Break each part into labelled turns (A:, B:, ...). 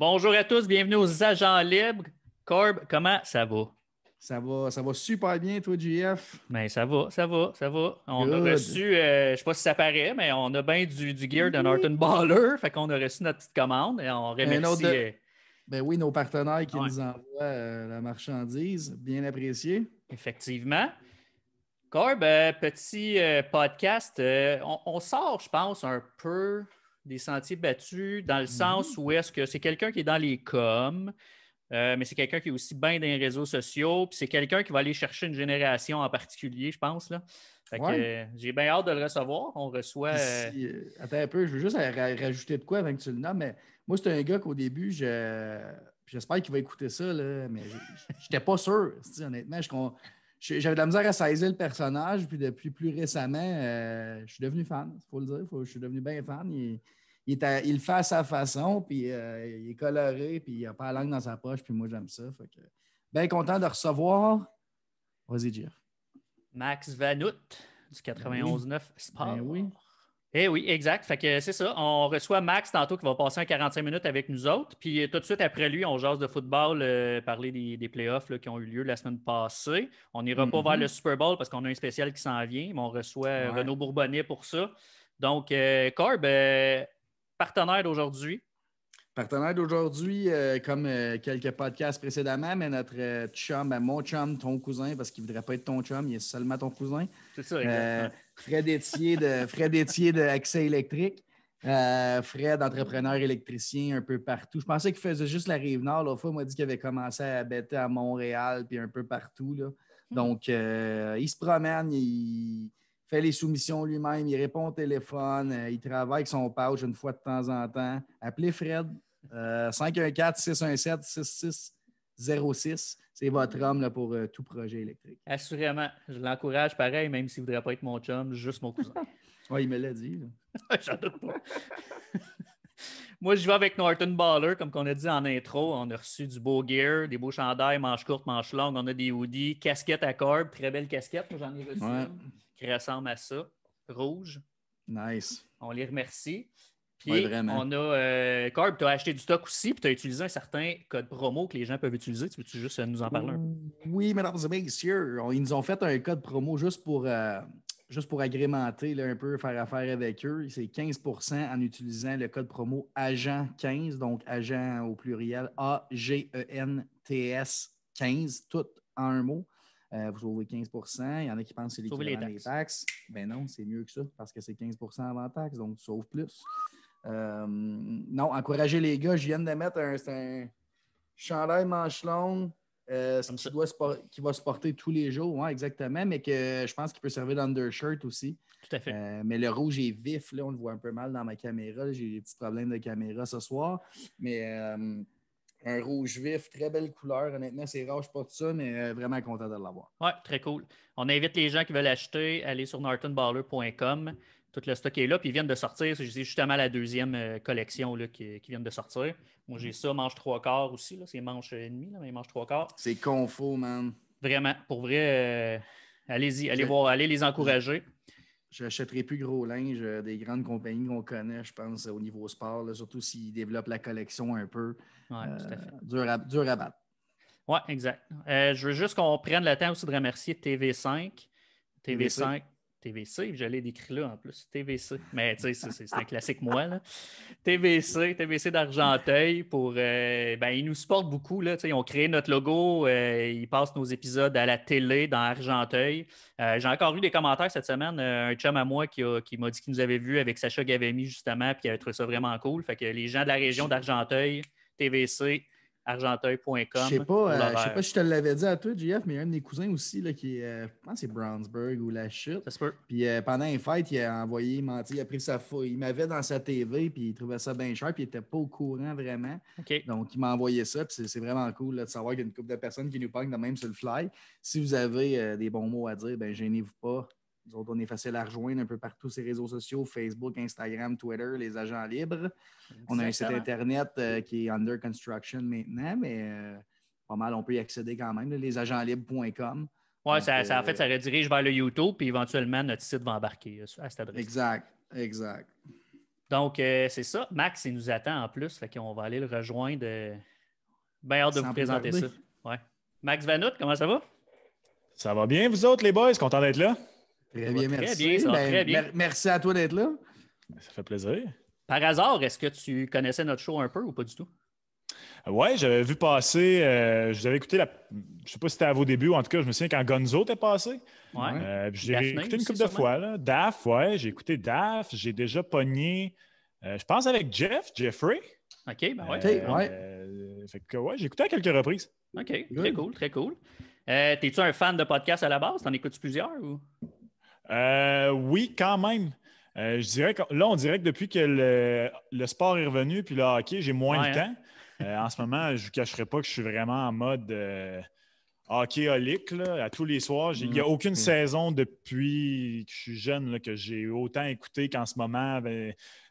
A: Bonjour à tous, bienvenue aux Agents Libres. Corb, comment ça va?
B: Ça va super bien, toi, JF.
A: Ben, ça va. On a
B: Good.
A: reçu, je sais pas si ça paraît, mais on a bien du gear de
B: Oui.
A: Norton Baller. Fait qu'on a reçu notre petite commande et on
B: Un autre
A: remercie.
B: de. Ben oui, nos partenaires qui
A: Ouais,
B: nous envoient la marchandise, bien apprécié.
A: effectivement. Corb, petit podcast. On sort, je pense, un peu des sentiers battus dans le sens
B: Mhm.
A: où est-ce que c'est quelqu'un qui est dans les coms. Mais c'est quelqu'un qui est aussi bien dans les réseaux sociaux. Puis c'est quelqu'un qui va aller chercher une génération en particulier, je pense. Là. Fait que
B: Ouais.
A: j'ai bien hâte de le recevoir. On reçoit.
B: Puis si. Attends un peu, je veux juste rajouter de quoi avant que tu le nommes, mais moi, c'est un gars qu'au début, j'espère qu'il va écouter ça, là, mais j'étais pas sûr. Honnêtement, j'avais de la misère à saisir le personnage, puis depuis plus récemment, je suis devenu fan, il faut le dire. Je suis devenu bien fan. Il le fait à sa façon, puis il est coloré, puis il n'a pas la langue dans sa poche, puis moi, j'aime ça. Fait que, bien content de recevoir. Vas-y, Jeff.
A: Max Vanout du
B: Ben oui.
A: 91.9
B: Ben
A: Sport.
B: oui.
A: Eh oui, exact. Fait que c'est ça. On reçoit Max tantôt qui va passer un 45 minutes avec nous autres. Puis tout de suite après lui, on jase de football, parler des playoffs là, qui ont eu lieu la semaine passée. On n'ira pas vers le
B: Mhm.
A: Super Bowl parce qu'on a un spécial qui s'en vient, mais on reçoit
B: Ouais.
A: Renaud Bourbonnais pour ça. Donc, Corb, partenaire d'aujourd'hui.
B: Partenaire d'aujourd'hui, comme quelques podcasts précédemment, mais notre chum, mon chum, ton cousin, parce qu'il ne voudrait pas être ton chum, il est seulement ton cousin.
A: C'est ça, exact. Ouais.
B: Fred Etier de Accès électrique. Fred, entrepreneur électricien un peu partout. Je pensais qu'il faisait juste la Rive-Nord. L'autre fois, il m'a dit qu'il avait commencé à habiter à Montréal puis un peu partout. Là. Donc, il se promène, il fait les soumissions lui-même, il répond au téléphone, il travaille avec son pouch une fois de temps en temps. Appelez Fred, 514-617-6606. C'est votre homme là, pour tout projet électrique.
A: Assurément. Je l'encourage pareil, même s'il ne voudrait pas être mon chum, juste mon cousin.
B: Ouais, il me l'a dit. Là.
A: J'en doute pas. Moi, je vais avec Norton Baller, comme on a dit en intro. On a reçu du beau gear, des beaux chandails, manches courtes, manches longues. On a des hoodies, casquettes à cordes, très belle casquette. Moi, j'en ai reçu
B: Ouais,
A: une qui ressemble à ça, rouge.
B: nice.
A: On les remercie.
B: Oui,
A: Puis,
B: vraiment.
A: on a Corb, tu as acheté du stock aussi, puis tu as utilisé un certain code promo que les gens peuvent utiliser. Tu veux-tu juste nous en parler un peu?
B: Oui, mesdames et messieurs, ils nous ont fait un code promo juste pour agrémenter là, un peu, faire affaire avec eux. C'est 15% en utilisant le code promo AGENT15, donc agent au pluriel AGENTS 15, tout en un mot. Vous sauvez 15%. Il y en a qui pensent que c'est
A: Sauver les
B: l'équivalent des
A: taxes.
B: taxes. Ben non, c'est mieux que ça parce que c'est 15% avant taxe, donc tu sauves plus. Non, encourager les gars. Je viens de mettre un chandail manche longue
A: Comme ça.
B: qui va se porter tous les jours, ouais, exactement, mais que je pense qu'il peut servir d'undershirt aussi.
A: Tout à fait.
B: Mais le rouge est vif, là, on le voit un peu mal dans ma caméra. J'ai des petits problèmes de caméra ce soir. Mais un rouge vif, très belle couleur. Honnêtement, c'est rare, je porte ça, mais vraiment content de l'avoir.
A: Ouais, très cool. On invite les gens qui veulent acheter à aller sur nortonballer.com. Tout le stock est là, puis ils viennent de sortir. C'est justement la deuxième collection là, qui vient de sortir. Moi, j'ai ça, manche trois quarts aussi. Là. C'est manche et demi, là, mais manche trois quarts.
B: C'est confo, man.
A: Vraiment, pour vrai, allez-y, allez
B: Je,
A: voir, allez les
B: je,
A: encourager.
B: J'achèterai plus gros linge des grandes compagnies qu'on connaît, je pense, au niveau sport, là, surtout s'ils développent la collection un peu.
A: Oui, tout à fait.
B: Dur à battre.
A: Oui, exact. Je veux juste qu'on prenne le temps aussi de remercier TV5.
B: TVC.
A: TV5. TVC, j'allais décrire là en plus. TVC. Mais tu sais, c'est un classique moi. Là. TVC d'Argenteuil pour. Ils nous supportent beaucoup. Là, ils ont créé notre logo. Ils passent nos épisodes à la télé dans Argenteuil. J'ai encore eu des commentaires cette semaine. Un chum à moi qui m'a dit qu'il nous avait vu avec Sacha Gavemi justement, puis il avait trouvé ça vraiment cool. Fait que les gens de la région d'Argenteuil, TVC, argenteuil.com pour
B: Je sais pas
A: l'horaire.
B: si je te l'avais dit à toi, JF, mais il y a un de mes cousins aussi là, qui est, je pense que c'est Brownsburg ou la chute.
A: Ça se peut.
B: Puis pendant une fête, il a envoyé, il a pris sa fouille. Il m'avait dans sa TV, puis il trouvait ça bien cher, puis il n'était pas au courant vraiment.
A: OK.
B: Donc, il m'a envoyé ça, puis c'est vraiment cool là, de savoir qu'il y a une couple de personnes qui nous pognent de même sur le fly. Si vous avez des bons mots à dire, ben gênez-vous pas. Nous autres, on est facile à rejoindre un peu partout ces réseaux sociaux, Facebook, Instagram, Twitter, les agents libres. On a un site
A: Exactement.
B: Internet qui est under construction maintenant, mais pas mal, on peut y accéder quand même, là, lesagentlibres.com.
A: Oui,
B: Donc,
A: en fait, ça redirige vers le YouTube, puis éventuellement, notre site va embarquer à cette adresse.
B: exact, exact.
A: Donc, c'est ça. Max, il nous attend en plus. Fait qu'on va aller le rejoindre. Bien hâte de vous
B: Sans plus
A: présenter
B: tarder.
A: ça. Ouais. Max Vanout, comment ça va?
C: Ça va bien, vous autres, les boys? Content d'être là?
B: Très
A: Ça va
B: bien,
A: très bien,
B: merci.
A: ça va très bien.
B: Merci à toi d'être là.
C: Ça fait plaisir.
A: Par hasard, est-ce que tu connaissais notre show un peu ou pas du tout?
C: Ouais, j'avais vu passer, je vous avais écouté je sais pas si c'était à vos débuts, ou en tout cas, je me souviens quand Gonzo était passé.
A: Ouais.
B: Ouais.
C: J'ai
A: Daphné
C: écouté une
A: aussi,
C: couple de
A: sûrement.
C: fois, là. Daph, ouais, j'ai écouté Daph. J'ai déjà pogné, je pense avec Jeffrey.
A: OK, ben ouais.
C: Fait que ouais, j'ai écouté à quelques reprises.
A: OK, très
B: Good.
A: cool, très cool. T'es-tu un fan de podcast à la base? T'en écoutes plusieurs ou?
C: Oui, quand même. Je dirais que là, on dirait que depuis que le sport est revenu, puis le hockey, j'ai moins
A: Ouais,
C: le temps. En ce moment, je ne vous cacherai pas que je suis vraiment en mode hockeyolique là, à tous les soirs. Il n'y a aucune saison depuis que je suis jeune là, que j'ai autant écouté qu'en ce moment.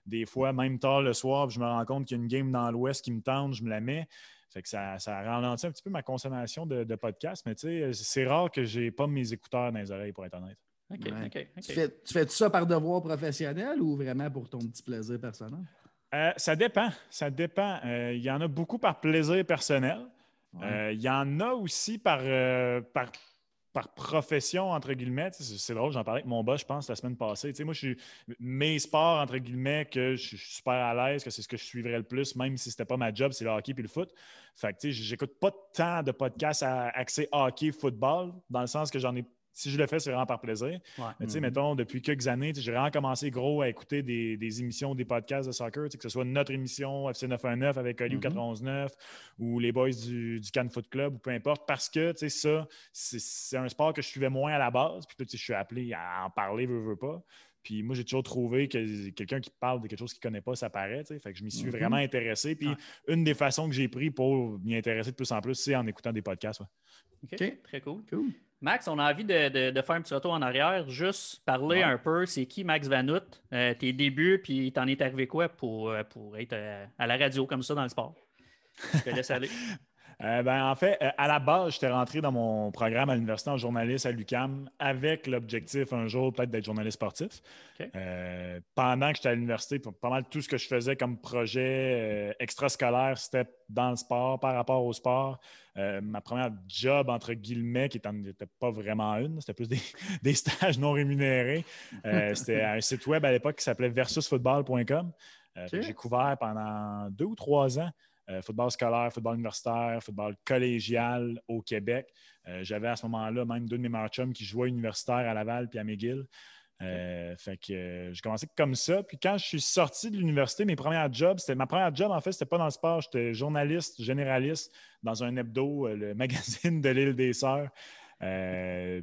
C: Des fois, même tard le soir, je me rends compte qu'il y a une game dans l'Ouest qui me tente, je me la mets. Fait que ça ralentit un petit peu ma consommation de podcasts, mais tu sais, c'est rare que je n'ai pas mes écouteurs dans les oreilles, pour être honnête.
A: OK,
B: Ouais.
A: OK, OK.
B: Tu fais ça par devoir professionnel ou vraiment pour ton petit plaisir personnel?
C: Ça dépend. Ça dépend. Il y en a beaucoup par plaisir personnel.
B: Ouais.
C: Il y en a aussi par profession, entre guillemets. C'est drôle, j'en parlais avec mon boss, je pense, la semaine passée. Moi, mes sports, entre guillemets, que je suis super à l'aise, que c'est ce que je suivrais le plus, même si c'était pas ma job, c'est le hockey et le foot. Fait que, j'écoute pas tant de podcasts axés hockey, football, dans le sens que si je le fais, c'est vraiment par plaisir.
A: Ouais.
C: Mais tu sais, mettons, depuis quelques années, j'ai vraiment commencé gros à écouter des émissions, des podcasts de soccer, que ce soit notre émission FC 919 avec Oli 919 ou les boys du Can Foot Club ou peu importe, parce que ça, c'est un sport que je suivais moins à la base. Puis je suis appelé à en parler, veux pas. Puis moi, j'ai toujours trouvé que quelqu'un qui parle de quelque chose qu'il ne connaît pas, ça paraît. Fait que je m'y suis vraiment intéressé. Puis une des façons que j'ai pris pour m'y intéresser de plus en plus, c'est en écoutant des podcasts. Ouais.
A: OK, très cool. Max, on a envie de faire un petit retour en arrière, juste parler un peu, c'est qui Max Vanout, tes débuts, puis t'en es arrivé quoi pour être à la radio comme ça dans le sport? Je te laisse aller.
C: En fait, à la base, j'étais rentré dans mon programme à l'université en journaliste à l'UQAM avec l'objectif un jour peut-être d'être journaliste sportif.
A: Okay.
C: Pendant que j'étais à l'université, pas mal tout ce que je faisais comme projet extrascolaire, c'était dans le sport, par rapport au sport. Ma première job, entre guillemets, qui n'était pas vraiment une, c'était plus des stages non rémunérés. C'était un site web à l'époque qui s'appelait versusfootball.com. J'ai couvert pendant 2 ou 3 ans. Football scolaire, football universitaire, football collégial au Québec. J'avais à ce moment-là même 2 de mes meilleurs chums qui jouaient universitaire à Laval puis à McGill. Fait que j'ai commencé comme ça. Puis quand je suis sorti de l'université, ma première job, en fait, c'était pas dans le sport. J'étais journaliste généraliste dans un hebdo, le magazine de l'Île des Sœurs.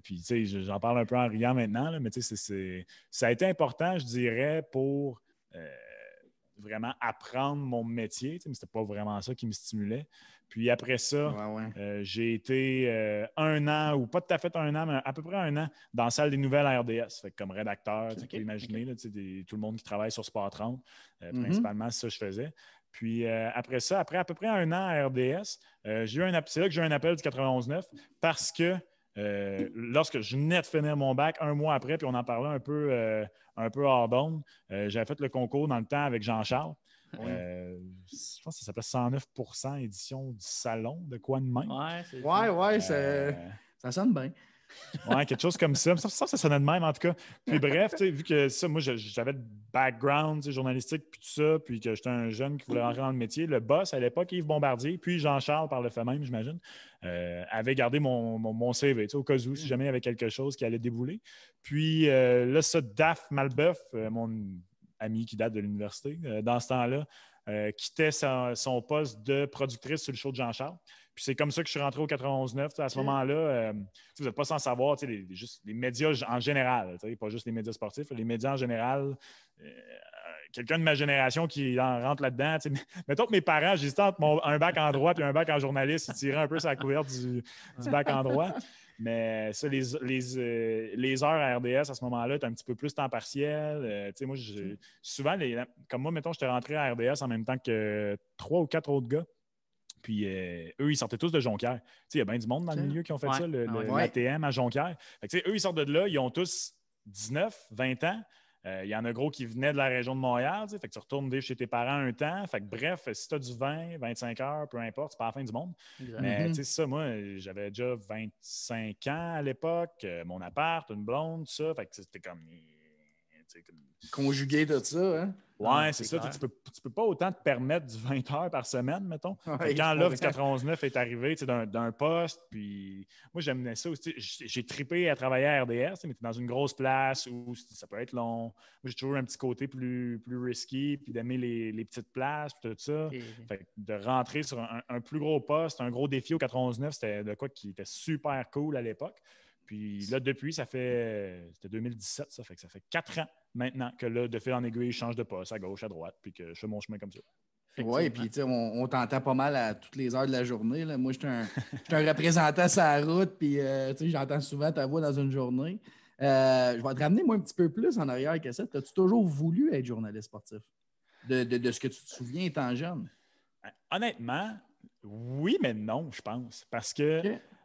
C: Puis, tu sais, j'en parle un peu en riant maintenant, là, mais tu sais, ça a été important, je dirais, pour vraiment apprendre mon métier, mais c'était pas vraiment ça qui me stimulait. Puis après ça, j'ai été 1 an, ou pas tout à fait 1 an, mais à peu près 1 an, dans la salle des nouvelles à RDS. Fait que comme rédacteur, tu peux imaginer, là, tout le monde qui travaille sur Sport 30, principalement, c'est ça que je faisais. Puis après ça, après à peu près 1 an à RDS, c'est là que j'ai eu un appel du 91.9 parce que lorsque je venais de finir mon bac, 1 mois après, puis on en parlait un peu hors d'onde, j'avais fait le concours dans le temps avec Jean-Charles. Je pense que ça s'appelait 109% édition du salon, de quoi de même.
B: Ça sonne bien.
C: Ouais, quelque chose comme ça. Ça sonnait de même, en tout cas. Puis bref, vu que ça, moi, j'avais de background journalistique, puis tout ça, puis que j'étais un jeune qui voulait rentrer dans le métier, le boss, à l'époque, Yves Bombardier, puis Jean-Charles, par le fait même, j'imagine, avait gardé mon CV, au cas où, si jamais il y avait quelque chose qui allait débouler. Puis là, ça, Daph Malbeuf, mon ami qui date de l'université, dans ce temps-là, quittait son poste de productrice sur le show de Jean-Charles. Puis c'est comme ça que je suis rentré au 91.9. À ce moment-là, vous n'êtes pas sans savoir, juste les médias en général, pas juste les médias sportifs, les médias en général. Quelqu'un de ma génération qui rentre là-dedans. Mettons que mes parents, j'hésitais entre un bac en droit et un bac en journaliste, ils tiraient un peu sa couverte du bac en droit. Mais ça, les heures à RDS à ce moment-là, tu un petit peu plus temps partiel. Moi, souvent, comme moi, mettons, j'étais rentré à RDS en même temps que 3 ou 4 autres gars. Puis eux, ils sortaient tous de Jonquière. Il y a bien du monde dans le milieu qui ont fait ça, l'ATM à Jonquière. Fait que, eux, ils sortent de là, ils ont tous 19, 20 ans. Il y en a gros qui venaient de la région de Montréal. Fait que tu retournes vivre chez tes parents un temps. Fait que bref, si tu as du 20, 25 heures, peu importe, c'est pas la fin du monde.
A: Exact.
C: Mais c'est ça, moi, j'avais déjà 25 ans à l'époque, mon appart, une blonde, tout ça. Fait que c'était comme.
B: Conjuguer tout ça, hein?
C: Ouais, c'est ça. Tu peux pas autant te permettre du 20 heures par semaine, mettons.
B: Ouais,
C: quand l'offre du 91 est arrivée d'un poste, puis moi, j'aimais ça aussi. J'ai trippé à travailler à RDS, mais tu es dans une grosse place où ça peut être long. Moi, j'ai toujours un petit côté plus risky, puis d'aimer les petites places, puis tout ça.
A: Okay.
C: Fait que de rentrer sur un plus gros poste, un gros défi au 91, c'était de quoi qui était super cool à l'époque. Puis là, depuis, c'était 2017, ça fait que ça fait 4 ans maintenant que là, de fil en aiguille, je change de poste à gauche, à droite, puis que je fais mon chemin comme ça.
B: Oui, puis tu sais, on t'entend pas mal à toutes les heures de la journée. Là. Moi, je suis un représentant sur la route, puis j'entends souvent ta voix dans une journée. Je vais te ramener, moi, un petit peu plus en arrière que ça. As-tu toujours voulu être journaliste sportif? De ce que tu te souviens étant jeune?
C: Honnêtement, oui, mais non, je pense. Parce que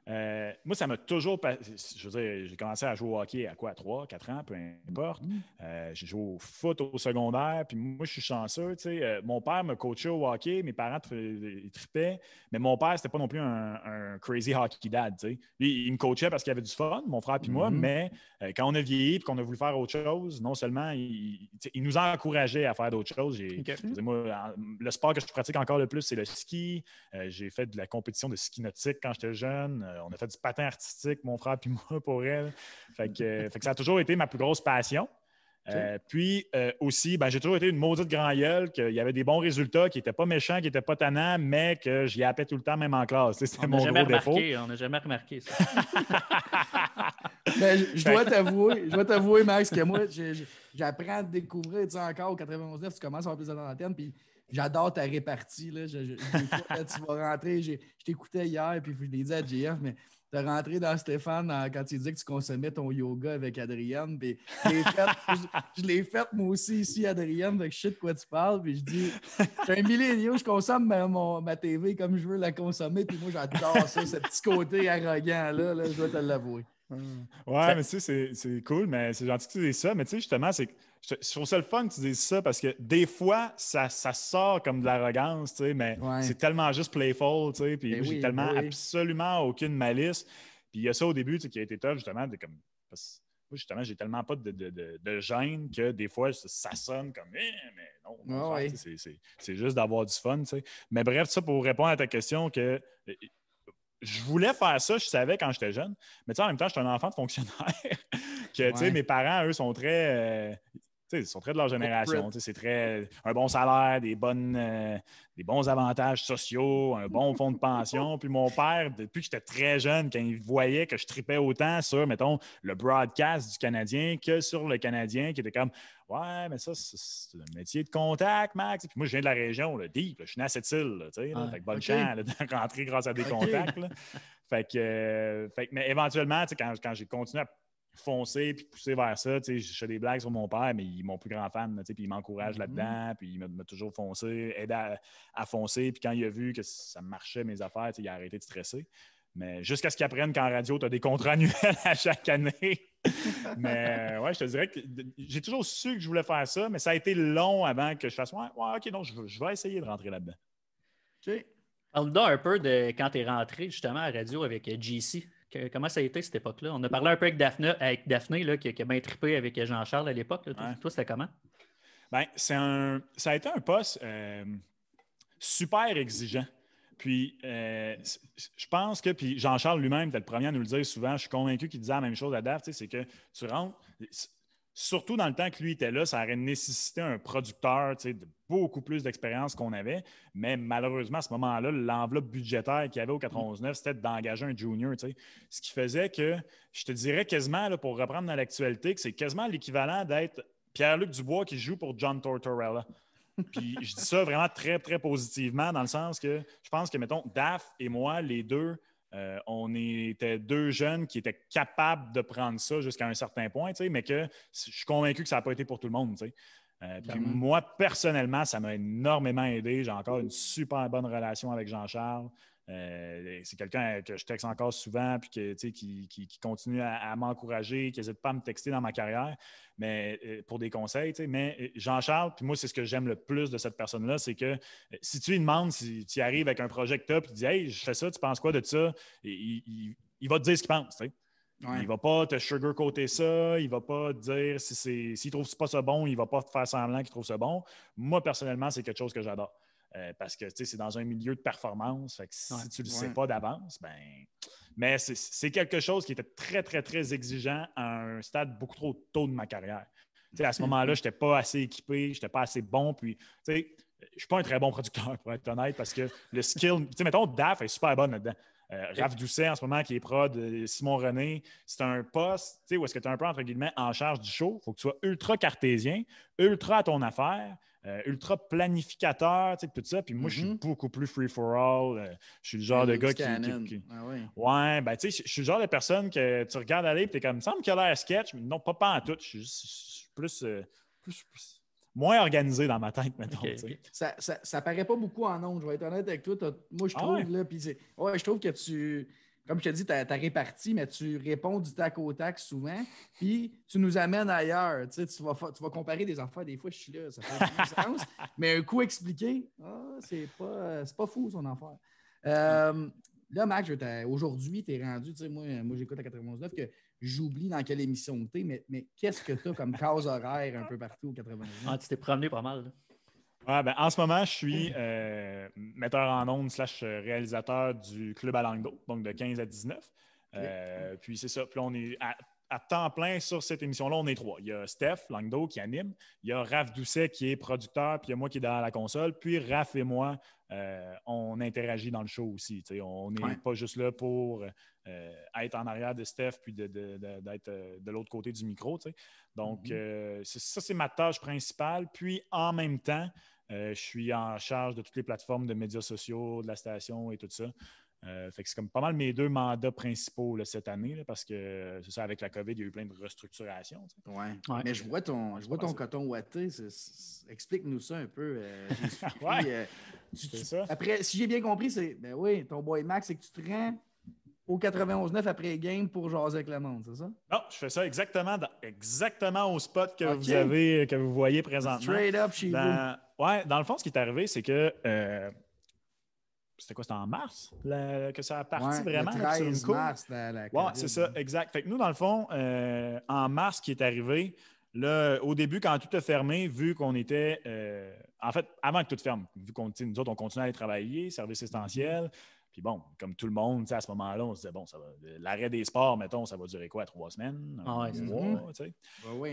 B: Okay.
C: moi, ça m'a toujours. Je veux dire, j'ai commencé à jouer au hockey à quoi, 3, 4 ans, peu importe. J'ai joué au foot au secondaire, puis moi, je suis chanceux. Mon père me coachait au hockey, mes parents ils trippaient, mais mon père, c'était pas non plus un crazy hockey dad. T'sais. Lui, il me coachait parce qu'il avait du fun, mon frère puis moi, mais quand on a vieilli et qu'on a voulu faire autre chose, non seulement il nous a encouragés à faire d'autres choses. Moi, le sport que je pratique encore le plus, c'est le ski. J'ai fait de la compétition de ski nautique quand j'étais jeune. On a fait du patin artistique, mon frère puis moi, pour elle. Fait que ça a toujours été ma plus grosse passion. Puis aussi, j'ai toujours été une maudite grand gueule, qu'il y avait des bons résultats, qui n'étaient pas méchants, qui n'étaient pas tannants, mais que j'y appelais tout le temps, même en classe. C'était mon gros défaut.
A: On n'a jamais remarqué ça.
B: Mais je dois t'avouer, Max, que moi, j'apprends à te découvrir encore au 91 tu commences à avoir plus d'antenne, puis j'adore ta répartie. Là. Des fois, tu vas rentrer, je t'écoutais hier, puis je l'ai dit à JF, mais tu es rentré dans Stéphane quand tu disais que tu consommais ton yoga avec Adrienne. Puis je l'ai fait moi aussi ici, Adrienne, donc je sais de quoi tu parles. Puis je dis, je suis un milléniaux, je consomme ma TV comme je veux la consommer. Puis moi, j'adore ça, ce petit côté arrogant-là, je dois te l'avouer.
C: Ouais, mais tu sais, c'est cool, mais c'est gentil que tu dises ça. Mais tu sais, justement, je trouve ça le fun que tu dises ça parce que des fois, ça sort comme de l'arrogance, tu sais, mais c'est tellement juste playful, tu sais, puis j'ai tellement absolument aucune malice. Puis il y a ça au début, tu sais, qui a été tough, justement, parce que justement, j'ai tellement pas de gêne que des fois, ça sonne comme mais non, c'est juste d'avoir du fun, tu sais. Mais bref, ça pour répondre à ta question que je voulais faire ça, je savais quand j'étais jeune, mais en même temps, j'étais un enfant de fonctionnaire. Mes parents, eux, sont très de leur génération. C'est très un bon salaire, des bons avantages sociaux, un bon fonds de pension. Puis mon père, depuis que j'étais très jeune, quand il voyait que je tripais autant sur, mettons, le broadcast du Canadien que sur le Canadien, qui était comme ouais, mais ça, c'est un métier de contact, Max. Puis moi, je viens de la région, le deep. Je suis né à Sept-Îles. Fait que bonne chance de rentrer grâce à des contacts. Là. Fait que, mais éventuellement, quand j'ai continué à foncer puis pousser vers ça, je fais des blagues sur mon père, mais il est mon plus grand fan. Puis il m'encourage là-dedans. Puis il m'a toujours foncé, aidé à foncer. Puis quand il a vu que ça marchait, mes affaires, il a arrêté de stresser. Mais jusqu'à ce qu'ils apprennent qu'en radio, tu as des contrats annuels à chaque année. Mais ouais, je te dirais que j'ai toujours su que je voulais faire ça, mais ça a été long avant que je fasse OK, non, je vais essayer de rentrer là-dedans.
B: OK.
A: Parle-nous un peu de quand tu es rentré justement à la radio avec JC. Comment ça a été cette époque-là? On a parlé un peu avec Daphné là, qui a bien trippé avec Jean-Charles à l'époque. Toi, c'était comment?
C: Ça a été un poste super exigeant. Puis, je pense que, puis Jean-Charles lui-même était le premier à nous le dire souvent, je suis convaincu qu'il disait la même chose à Daph, c'est que tu rentres, surtout dans le temps que lui était là, ça aurait nécessité un producteur de beaucoup plus d'expérience qu'on avait, mais malheureusement, à ce moment-là, l'enveloppe budgétaire qu'il y avait au 99, c'était d'engager un junior, ce qui faisait que, je te dirais quasiment, là, pour reprendre dans l'actualité, que c'est quasiment l'équivalent d'être Pierre-Luc Dubois qui joue pour John Tortorella. Puis je dis ça vraiment très, très positivement dans le sens que je pense que, mettons, Daph et moi, les deux, on était deux jeunes qui étaient capables de prendre ça jusqu'à un certain point, mais que je suis convaincu que ça n'a pas été pour tout le monde. Puis moi, personnellement, ça m'a énormément aidé. J'ai encore une super bonne relation avec Jean-Charles. C'est quelqu'un que je texte encore souvent puis qui continue à m'encourager, qui n'hésite pas à me texter dans ma carrière mais pour des conseils. Mais Jean-Charles, puis moi, c'est ce que j'aime le plus de cette personne-là, c'est que si tu lui demandes, si tu arrives avec un projet que tu as puis tu dis « Hey, je fais ça, tu penses quoi de ça? » Il va te dire ce qu'il pense. Ouais. Il ne va pas te sugarcoater ça, il ne va pas te dire s'il ne trouve pas ça bon, il ne va pas te faire semblant qu'il trouve ça bon. Moi, personnellement, c'est quelque chose que j'adore. Parce que c'est dans un milieu de performance. Fait que si tu ne le sais pas d'avance, ben. Mais c'est quelque chose qui était très, très, très exigeant à un stade beaucoup trop tôt de ma carrière. À ce moment-là, je n'étais pas assez équipé, je n'étais pas assez bon. Puis, je ne suis pas un très bon producteur, pour être honnête, parce que le skill, mettons, DAF est super bonne là-dedans. Raph Doucet, en ce moment, qui est prod, Simon René, c'est un poste où est-ce que tu es un peu, entre guillemets, en charge du show. Il faut que tu sois ultra cartésien, ultra à ton affaire, ultra planificateur, tout ça. Puis moi, je suis beaucoup plus free-for-all. Je suis le genre de gars qui...
B: Ah oui.
C: Ouais, ben tu sais, je suis le genre de personne que tu regardes aller et tu es comme, il me semble qu'il a l'air sketch, mais non, pas en tout. Je suis plus moins organisé dans ma tête, mettons. Okay.
B: Ça paraît pas beaucoup en ondes, je vais être honnête avec toi. Moi, je trouve, là, puis je trouve que tu, comme je te dis, tu as réparti, mais tu réponds du tac au tac souvent, puis tu nous amènes ailleurs. Tu vas comparer des affaires, des fois, je suis là, ça fait du sens, mais un coup expliqué, c'est pas fou, son affaire. Là, Mac, aujourd'hui, tu es rendu, tu sais, moi j'écoute à 91.9 que j'oublie dans quelle émission tu es, mais qu'est-ce que tu as comme case horaire un peu partout au 91.9?
A: Ah, tu t'es promené pas mal, là.
C: Ouais, ben, en ce moment, je suis metteur en ondes / réalisateur du Club à langue d'eau, donc de 15 à 19. Puis c'est ça. Puis là, on est à temps plein sur cette émission-là, on est 3. Il y a Steph Langdo qui anime, il y a Raph Doucet qui est producteur, puis il y a moi qui est derrière la console, puis Raph et moi, on interagit dans le show aussi. On n'est pas juste là pour être en arrière de Steph puis d'être de l'autre côté du micro. Donc, ça, c'est ma tâche principale. Puis, en même temps, je suis en charge de toutes les plateformes de médias sociaux, de la station et tout ça. Fait que c'est comme pas mal mes 2 mandats principaux là, cette année, là, parce que c'est ça, avec la COVID, il y a eu plein de restructurations.
B: Ouais. Mais je vois ton coton ouaté. Explique-nous ça un peu. Après, si j'ai bien compris, ton boy Max, c'est que tu te rends au 91.9 après game pour jaser avec le monde, c'est ça?
C: Non, je fais ça exactement au spot que vous voyez présentement.
B: Straight up chez vous.
C: Ouais, dans le fond, ce qui est arrivé, c'est que c'était quoi? C'était en mars que ça a parti vraiment?
B: Le 13 mars, la
C: ouais, c'est ça, exact. Fait que nous, dans le fond, en mars, ce qui est arrivé, là, au début, quand tout a fermé, vu qu'on était... en fait, avant que tout ferme, vu qu'on nous autres, on continuait à aller travailler, service essentiel. Puis bon, comme tout le monde, à ce moment-là, on se disait, bon, ça va, l'arrêt des sports, mettons, ça va durer quoi? 3 semaines? Un mois, tu sais.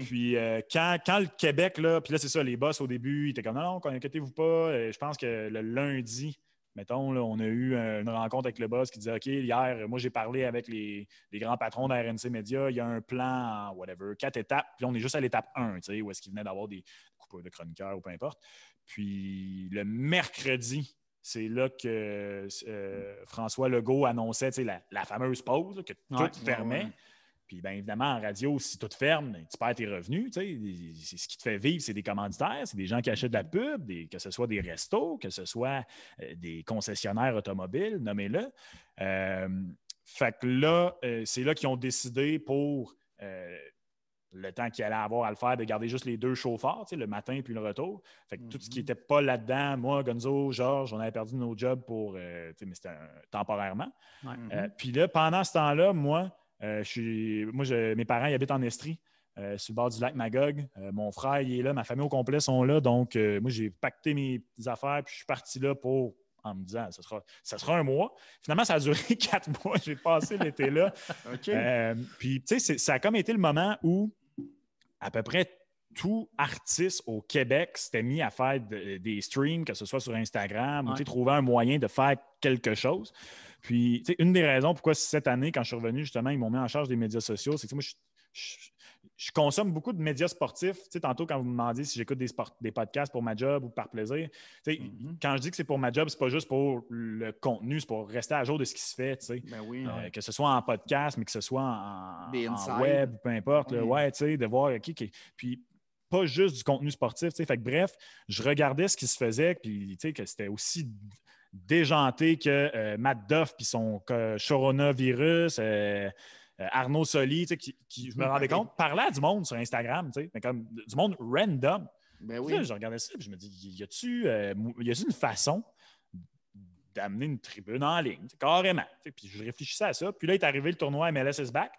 C: Puis quand le Québec, là, puis là, c'est ça, les boss au début, ils étaient comme, non, inquiétez-vous pas. Je pense que le lundi, mettons, là, on a eu une rencontre avec le boss qui disait, OK, hier, moi, j'ai parlé avec les grands patrons de RNC Média. Il y a un plan en, 4 étapes. Puis on est juste à l'étape 1, tu sais, où est-ce qu'il venait d'avoir des coupures de chroniqueurs ou peu importe. Puis le mercredi, c'est là que François Legault annonçait la fameuse pause, là, que tout fermait. Puis bien évidemment, en radio, si tout ferme, tu perds tes revenus. C'est ce qui te fait vivre, c'est des commanditaires, c'est des gens qui achètent de la pub, que ce soit des restos, que ce soit des concessionnaires automobiles, nommez-le. Fait que là, c'est là qu'ils ont décidé pour le temps qu'il allait avoir à le faire, de garder juste les 2 chauffeurs, le matin puis le retour. Fait que tout ce qui n'était pas là-dedans, moi, Gonzo, Georges, on avait perdu nos jobs pour, mais c'était temporairement. Puis là, pendant ce temps-là, mes parents ils habitent en Estrie, sur le bord du lac Magog. Mon frère, il est là, ma famille au complet sont là. Donc, moi, j'ai pacté mes affaires puis je suis parti là en me disant, ça sera un mois. Finalement, ça a duré 4 mois. J'ai passé l'été là. Puis, tu sais, ça a comme été le moment où à peu près tout artiste au Québec s'était mis à faire des streams, que ce soit sur Instagram, ou trouver un moyen de faire quelque chose. Puis, tu sais, une des raisons pourquoi cette année, quand je suis revenu, justement, ils m'ont mis en charge des médias sociaux, c'est que moi, je consomme beaucoup de médias sportifs. Tu sais, tantôt, quand vous me demandiez si j'écoute des podcasts pour ma job ou par plaisir, tu sais, quand je dis que c'est pour ma job, c'est pas juste pour le contenu, c'est pour rester à jour de ce qui se fait, tu sais. Que ce soit en podcast, mais que ce soit en web, peu importe. Tu sais, de voir, puis pas juste du contenu sportif, tu sais. Fait que bref, je regardais ce qui se faisait, puis tu sais, que c'était aussi déjanté que Matt Duff puis son coronavirus, Arnaud Soli, je me rendais compte, parlait à du monde sur Instagram, mais comme du monde random.
B: Ben
C: Puis
B: oui.
C: là, je regardais ça et je me dis, y a-tu une façon d'amener une tribune en ligne, carrément. Puis je réfléchissais à ça. Puis là, est arrivé le tournoi MLS is back,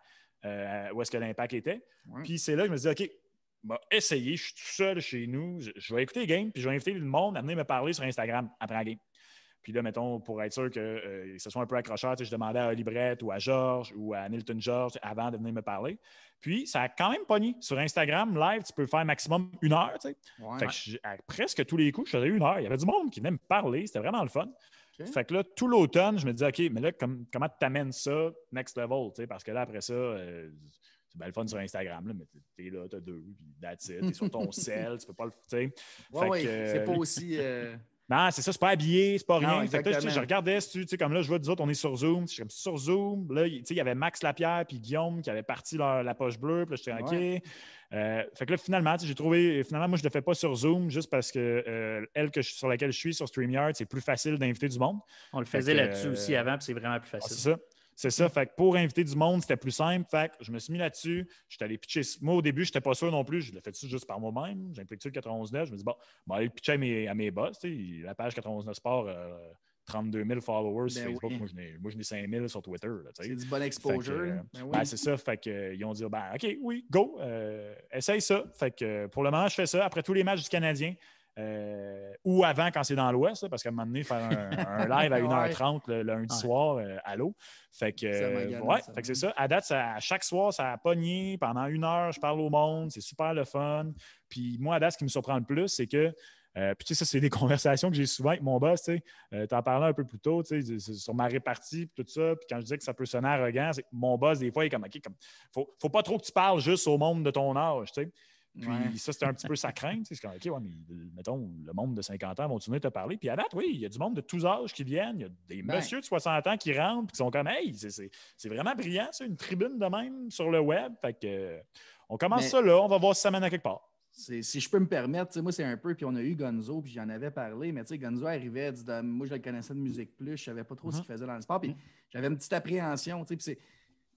C: où est-ce que l'Impact était. Ouais. Puis c'est là que je me dis, OK, essayer, je suis tout seul chez nous, je vais écouter les games, puis je vais inviter le monde à venir me parler sur Instagram après la game. Puis là, mettons, pour être sûr que ce soit un peu accrocheur, je demandais à Oli Brett ou à Georges ou à Nilton George avant de venir me parler. Puis ça a quand même pogné. Sur Instagram, live, tu peux faire maximum 1 heure. Ouais. Fait que à presque tous les coups, je faisais 1 heure. Il y avait du monde qui venait me parler. C'était vraiment le fun. Okay. Fait que là, tout l'automne, je me disais, OK, mais là, comment tu t'amènes ça next level? Parce que là, après ça, c'est bien le fun sur Instagram, là, mais t'es là, t'as 2, puis that's it. T'es sur ton cell, tu peux pas le.
B: Oui, c'est pas aussi.
C: Non, c'est ça, c'est pas habillé, c'est pas rien. Non, fait que là, je regardais, comme là, je vois des autres, on est sur Zoom. Je suis comme sur Zoom. Là, il y avait Max Lapierre puis Guillaume qui avaient parti la poche bleue. Puis là, j'étais OK. Ouais. Fait que là, finalement, j'ai trouvé. Finalement, moi, je ne le fais pas sur Zoom juste parce que sur laquelle je suis, sur StreamYard, c'est plus facile d'inviter du monde.
A: On le faisait là-dessus aussi avant, puis c'est vraiment plus facile.
C: C'est ça. C'est ça. Fait que pour inviter du monde, c'était plus simple. Fait que je me suis mis là-dessus. J'étais allé pitcher. Moi, au début, je n'étais pas sûr non plus. Je l'ai fait ça juste par moi-même. J'ai impliqué le 91.9. Je me dis, bon, aller le pitcher à mes boss. La page 91.9 Sport, 32 000 followers sur Facebook. Oui. Moi, je n'ai 5 000 sur Twitter.
B: C'est du bon exposure.
C: C'est ça. Fait que, ils ont dit, OK, oui, go. Essaye ça. Fait que pour le moment, je fais ça. Après tous les matchs du Canadien, ou avant quand c'est dans l'Ouest, parce qu'à un moment donné, faire un live à 1h30 le lundi soir à l'eau. Fait que, fait que c'est ça. À date, à chaque soir, ça a pogné. Pendant 1 heure, je parle au monde. C'est super le fun. Puis moi, à date, ce qui me surprend le plus, c'est que puis, tu sais, ça, c'est des conversations que j'ai souvent avec mon boss. Tu en parlais un peu plus tôt, tu sais, sur ma répartie, puis tout ça. Puis quand je disais que ça peut sonner arrogant, c'est que mon boss, des fois, il est comme, OK, faut pas trop que tu parles juste au monde de ton âge, tu sais. Puis ça, c'était un petit peu sa crainte. C'est comme, OK, ouais, mais mettons, le monde de 50 ans va continuer de te parler. Puis à date, oui, il y a du monde de tous âges qui viennent. Il y a des messieurs de 60 ans qui rentrent et qui sont comme, hey, c'est vraiment brillant, ça, une tribune de même sur le web. Fait que, on commence ça là, on va voir si ça mène à quelque part.
B: Si je peux me permettre, moi, c'est un peu, puis on a eu Gonzo, puis j'en avais parlé, mais Gonzo arrivait, moi, je le connaissais de Musique Plus, je savais pas trop ce qu'il faisait dans le sport, puis j'avais une petite appréhension, puis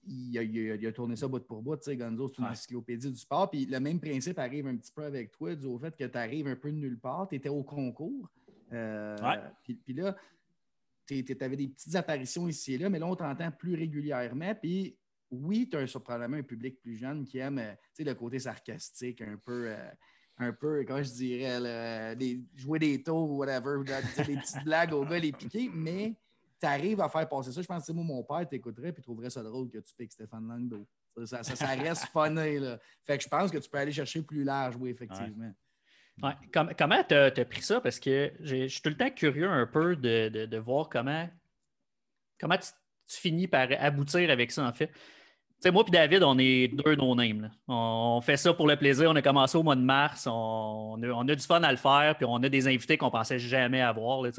B: il a tourné ça bout pour bout, Gonzo, c'est une encyclopédie du sport, puis le même principe arrive un petit peu avec toi, du fait que tu arrives un peu de nulle part, tu étais au concours, puis là, tu avais des petites apparitions ici et là, mais là, on t'entend plus régulièrement, puis oui, tu as probablement un public plus jeune qui aime le côté sarcastique, un peu, comment je dirais, jouer des tours ou whatever, des petites blagues aux gars, les piquer, mais tu arrives à faire passer ça. Je pense que moi, mon père t'écouterait et trouverait ça drôle que tu piques Stéphane Langdo. Ça reste funny. Là. Fait que je pense que tu peux aller chercher plus large, oui, effectivement.
A: Ouais. Comment tu as pris ça? Parce que je suis tout le temps curieux un peu de voir comment tu finis par aboutir avec ça, en fait. T'sais, moi et David, on est 2 no-name. On fait ça pour le plaisir. On a commencé au mois de mars. On a du fun à le faire. Puis on a des invités qu'on ne pensait jamais avoir. Là,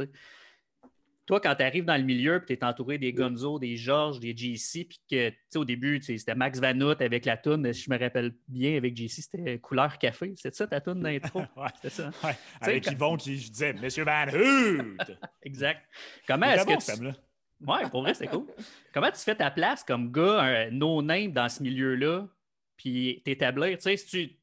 A: toi, quand tu arrives dans le milieu et tu es entouré des Gonzo, des Georges, des JC, puis que au début, c'était Max Vanout avec la toune, si je me rappelle bien, avec JC, c'était Couleur Café. C'était ça ta toune d'intro?
C: C'était ça. Ouais. Avec Yvon qui disait Monsieur Vanout!
A: Exact. Comment est-ce que ouais, pour vrai, c'est cool. Comment tu fais ta place comme gars, un no-name dans ce milieu-là, puis t'établir,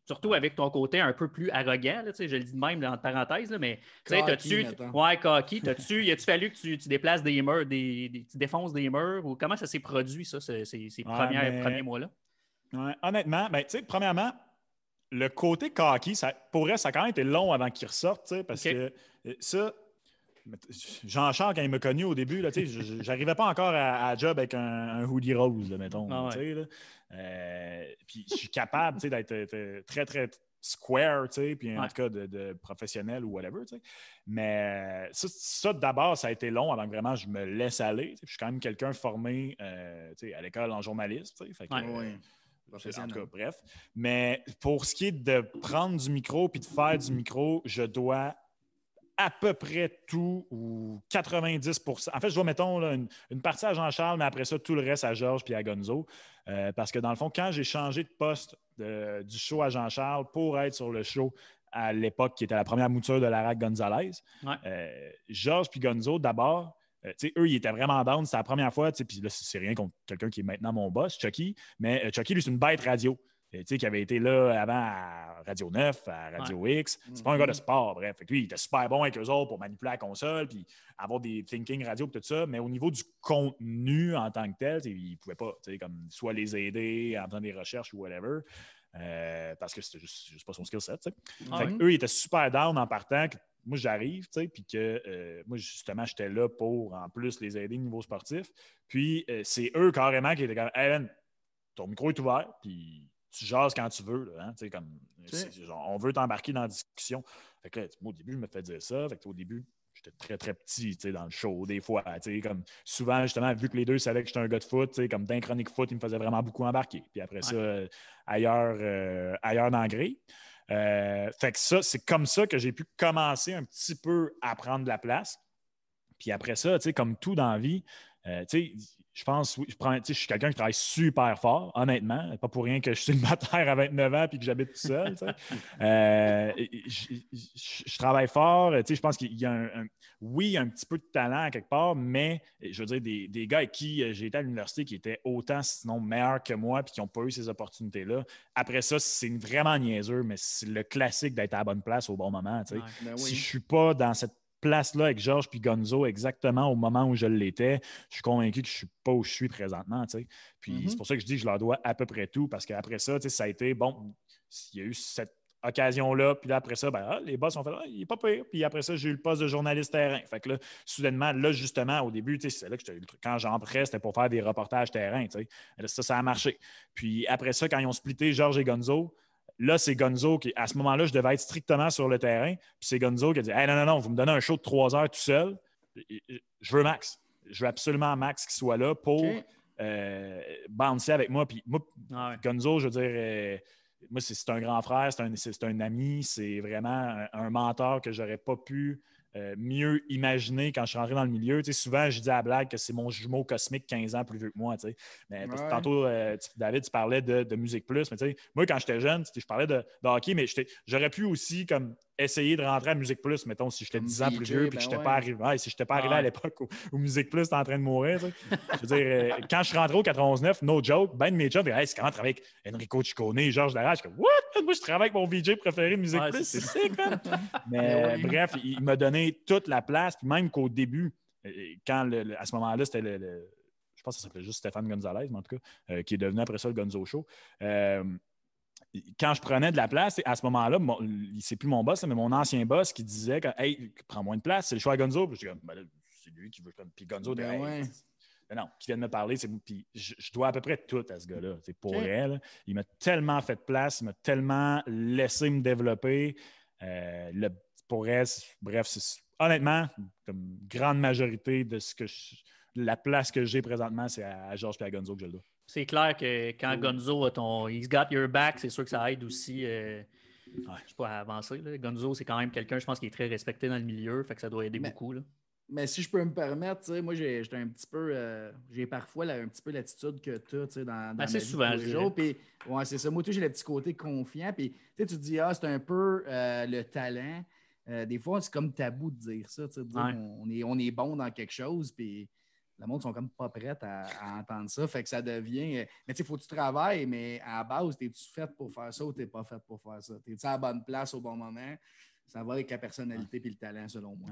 A: surtout avec ton côté un peu plus arrogant, là, je le dis de même entre parenthèses, là, mais t'as-tu. Ouais, cocky, y a-tu fallu que tu déplaces des murs, tu défonces des murs, ou comment ça s'est produit, ça, ces premiers mois-là?
C: Ouais, honnêtement, premièrement, le côté cocky, pour vrai, ça a quand même été long avant qu'il ressorte, parce que ça. Jean-Charles, quand il m'a connu au début, là, j'arrivais pas encore à job avec un hoodie rose, là, mettons. Puis je suis capable d'être très, très square, puis en tout cas de professionnel ou whatever. Mais ça, d'abord, ça a été long avant que vraiment je me laisse aller. Je suis quand même quelqu'un formé à l'école en journaliste. Fait que, en tout cas, bref. Mais pour ce qui est de prendre du micro puis de faire du micro, je dois à peu près tout ou 90%. En fait, je dois, mettons, là, une partie à Jean-Charles, mais après ça, tout le reste à Georges puis à Gonzo. Parce que dans le fond, quand j'ai changé de poste du show à Jean-Charles pour être sur le show à l'époque, qui était la première mouture de l'Arac Gonzalez.
A: Ouais.
C: Georges puis Gonzo, d'abord, eux, ils étaient vraiment down. C'était la première fois. Puis là, c'est rien contre quelqu'un qui est maintenant mon boss, Chucky. Mais Chucky, lui, c'est une bête radio. Qui avait été là avant à Radio 9, à Radio X. C'est pas un gars de sport, bref. Fait que lui, il était super bon avec eux autres pour manipuler la console puis avoir des thinking radio et tout ça. Mais au niveau du contenu en tant que tel, il ne pouvait pas comme soit les aider en faisant des recherches ou whatever. Parce que c'était juste pas son skill set. Fait eux, ils étaient super down en partant. Moi, j'arrive, puis que moi, justement, j'étais là pour en plus les aider au niveau sportif. Puis c'est eux carrément qui étaient comme hey, man, ton micro est ouvert, puis tu jases quand tu veux. Là, hein, comme, genre, on veut t'embarquer dans la discussion. Fait que là, moi, au début, je me fais dire ça. Fait que, au début, j'étais très, très petit dans le show, des fois. Comme, souvent, justement, vu que les deux savaient que j'étais un gars de foot, comme d'un chronique foot, ils me faisaient vraiment beaucoup embarquer. Puis après ça, ailleurs dans la grille. Fait que ça, c'est comme ça que j'ai pu commencer un petit peu à prendre de la place. Puis après ça, comme tout dans la vie, je pense, je suis quelqu'un qui travaille super fort, honnêtement. Pas pour rien que je suis célibataire à 29 ans et que j'habite tout seul. Je travaille fort. Je pense qu'il y a un petit peu de talent à quelque part, mais je veux dire, des gars avec qui j'ai été à l'université qui étaient autant, sinon meilleurs que moi puis qui n'ont pas eu ces opportunités-là. Après ça, c'est vraiment niaiseux, mais c'est le classique d'être à la bonne place au bon moment. Si je ne suis pas dans cette place-là avec Georges puis Gonzo exactement au moment où je l'étais, je suis convaincu que je ne suis pas où je suis présentement. Puis c'est pour ça que je dis que je leur dois à peu près tout, parce qu'après ça, ça a été, bon, il y a eu cette occasion-là, puis là, après ça, les boss ont fait il n'est pas pire. Puis après ça, j'ai eu le poste de journaliste terrain. Fait que là, soudainement, là, justement, au début, c'est là que quand j'entrais, c'était pour faire des reportages terrain. Là, ça a marché. Puis après ça, quand ils ont splitté Georges et Gonzo, là, c'est Gonzo qui, à ce moment-là, je devais être strictement sur le terrain. Puis c'est Gonzo qui a dit hey, non, vous me donnez un show de 3 heures tout seul. Je veux Max. Je veux absolument Max qui soit là pour bouncer avec moi. Puis moi, Gonzo, je veux dire, moi, c'est un grand frère, c'est un ami, c'est vraiment un mentor que j'aurais pas pu mieux imaginer quand je suis rentré dans le milieu. Souvent, je dis à la blague que c'est mon jumeau cosmique 15 ans plus vieux que moi. Mais, parce que tantôt, David, tu parlais de Musique Plus. Mais moi, quand j'étais jeune, je parlais de hockey, mais j'aurais pu aussi comme essayer de rentrer à Musique Plus, mettons, si j'étais 10 ans plus vieux et que je n'étais pas arrivé. Si je n'étais pas arrivé à l'époque où Musique Plus était en train de mourir. Je veux dire, quand je suis rentré au 99, no joke, ben de mes jobs, c'est comment travailler avec Enrico Ciccone, Georges Darage. What? Moi, je travaille avec mon VJ préféré de Musique Plus. C'est sick, man. Mais bref, il m'a donné toute la place. Puis même qu'au début, quand à ce moment-là, c'était je pense que ça s'appelait juste Stéphane Gonzalez, mais en tout cas, qui est devenu après ça le Gonzo Show. Quand je prenais de la place, à ce moment-là, c'est plus mon boss, mais mon ancien boss qui disait hey, prends moins de place, c'est le choix à Gonzo. Puis je dis c'est lui qui veut. Puis Gonzo, non, qui vient de me parler, puis je dois à peu près tout à ce gars-là. C'est pour elle. Il m'a tellement fait de place, il m'a tellement laissé me développer. Pour elle, bref, honnêtement, comme grande majorité de la place que j'ai présentement, c'est à Georges et à Gonzo que je le dois.
A: C'est clair que quand Gonzo a ton He's got your back, c'est sûr que ça aide aussi je sais pas, à avancer. Là. Gonzo, c'est quand même quelqu'un, je pense, qui est très respecté dans le milieu, fait que ça doit aider beaucoup. Là.
B: Mais si je peux me permettre, moi, j'étais un petit peu. J'ai parfois un petit peu l'attitude que tu as dans ma vie
A: souvent,
B: tous les jours. Puis, c'est ça. Moi, c'est le petit côté confiant. Puis, tu te dis, c'est un peu le talent. Des fois, c'est comme tabou de dire ça. De dire on est bon dans quelque chose. Puis, le monde sont comme pas prêts à entendre ça. Fait que ça devient. Mais tu sais, il faut que tu travailles, mais à la base, es-tu fait pour faire ça ou t'es pas fait pour faire ça? T'es-tu à la bonne place au bon moment? Ça va avec la personnalité et le talent, selon moi.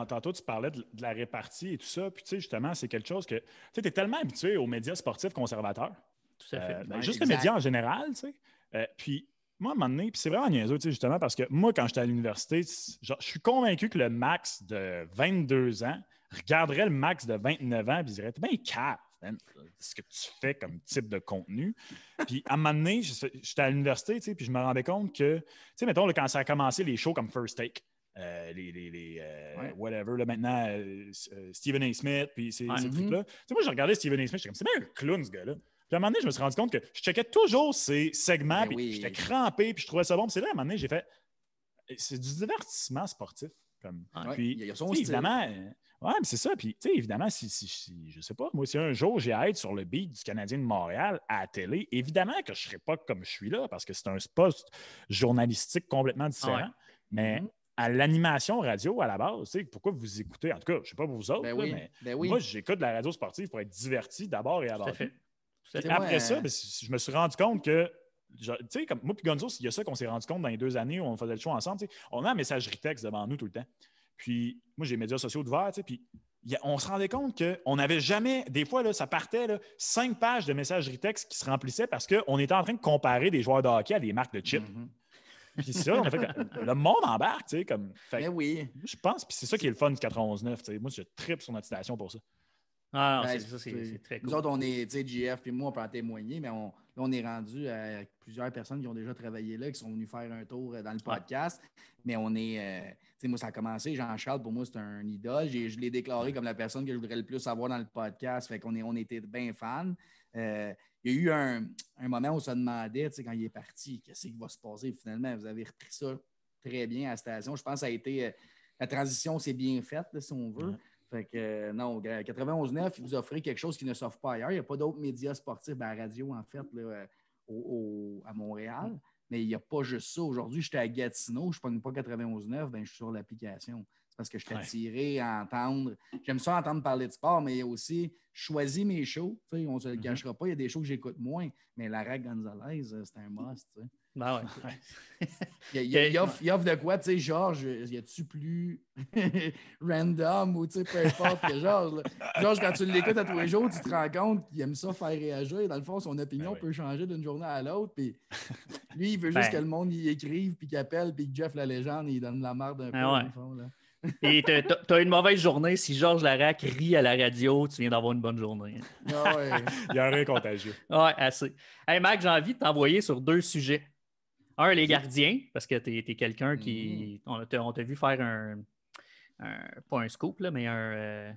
C: Tantôt, tu parlais de la répartie et tout ça. Puis, tu sais, justement, c'est quelque chose que. Tu sais, tu es tellement habitué aux médias sportifs conservateurs.
A: Tout à fait.
C: Juste les médias en général, tu sais. Puis, moi, à un moment donné, puis c'est vraiment niaiseux, tu sais, justement, parce que moi, quand j'étais à l'université, je suis convaincu que le max de 22 ans regarderait le max de 29 ans et dirait t'es bien cave, man, ce que tu fais comme type de contenu. Puis à un moment donné, j'étais à l'université, tu sais, puis je me rendais compte que, tu sais, mettons, là, quand ça a commencé les shows comme First Take, whatever, là, maintenant, Stephen A. Smith, puis ces trucs-là. Tu sais, moi, je regardais Stephen A. Smith, j'étais comme, c'est bien un clown, ce gars-là. Puis à un moment donné, je me suis rendu compte que je checkais toujours ces segments, puis j'étais crampé, puis je trouvais ça bon. Puis c'est là, à un moment donné, j'ai fait, c'est du divertissement sportif. Puis,
B: il y a son style.
C: Évidemment, ouais, mais c'est ça. Puis, tu sais, évidemment, si je sais pas, moi, si un jour j'ai à être sur le beat du Canadien de Montréal à la télé, évidemment que je ne serai pas comme je suis là parce que c'est un poste journalistique complètement différent.
A: Ouais.
C: Mais à l'animation radio, à la base, tu sais, pourquoi vous écoutez, en tout cas, je ne sais pas vous autres, mais moi, j'écoute la radio sportive pour être diverti d'abord et avant tout. Après ça, je me suis rendu compte que, tu sais, comme moi et Gonzo, il y a ça qu'on s'est rendu compte dans les 2 années où on faisait le show ensemble. On a un messagerie texte devant nous tout le temps. Puis, moi, j'ai les médias sociaux ouverts, puis on se rendait compte qu'on n'avait jamais, des fois, là, ça partait 5 pages de messagerie texte qui se remplissaient parce qu'on était en train de comparer des joueurs de hockey à des marques de chips. Puis ça, on a fait le monde embarque, tu sais, comme. Fait, je pense, puis c'est ça qui est le fun du 91.9, tu sais. Moi, je trippe sur notre station pour ça.
A: Ah non, c'est très cool.
B: Nous autres, on est, tu sais, JF puis moi, on peut en témoigner, mais on est rendu à plusieurs personnes qui ont déjà travaillé là, qui sont venues faire un tour dans le podcast. Mais on est, tu sais, moi, ça a commencé, Jean-Charles, pour moi, c'est un idole. Je l'ai déclaré comme la personne que je voudrais le plus avoir dans le podcast. Fait qu'on était bien fans. Il y a eu un moment où on se demandait, tu sais, quand il est parti, qu'est-ce qui va se passer finalement? Vous avez repris ça très bien à la station. Je pense que ça a été, la transition s'est bien faite, là, si on veut. Fait que non, 91.9, il vous offrait quelque chose qui ne s'offre pas ailleurs. Il n'y a pas d'autres médias sportifs à la radio, en fait, là, à Montréal. Mais il n'y a pas juste ça. Aujourd'hui, j'étais à Gatineau, je ne pogne pas 91.9, ben, je suis sur l'application. C'est parce que je suis attiré à entendre. J'aime ça entendre parler de sport, mais il y a aussi choisi mes shows. On ne se le cachera pas. Il y a des shows que j'écoute moins, mais Lara Gonzalez, c'est un must. T'sais.
A: Ben ouais.
B: il offre de quoi, tu sais, Georges, y a-tu plus random ou tu sais, peu importe que Georges. Georges, quand tu l'écoutes à tous les jours, tu te rends compte qu'il aime ça faire réagir. Dans le fond, son opinion peut changer d'une journée à l'autre. Puis lui, il veut juste que le monde y écrive, puis qu'il appelle, puis que Jeff la légende, il donne la marde un peu, dans le fond. Là.
A: Et t'as une mauvaise journée. Si Georges Larac rit à la radio, tu viens d'avoir une bonne journée.
B: Ah ouais.
C: Il y a un rien contagieux.
A: Ouais, assez. Hey, Mac, j'ai envie de t'envoyer sur 2 sujets. Un, les gardiens, parce que t'es quelqu'un qui... On t'a vu faire pas un scoop, là, mais un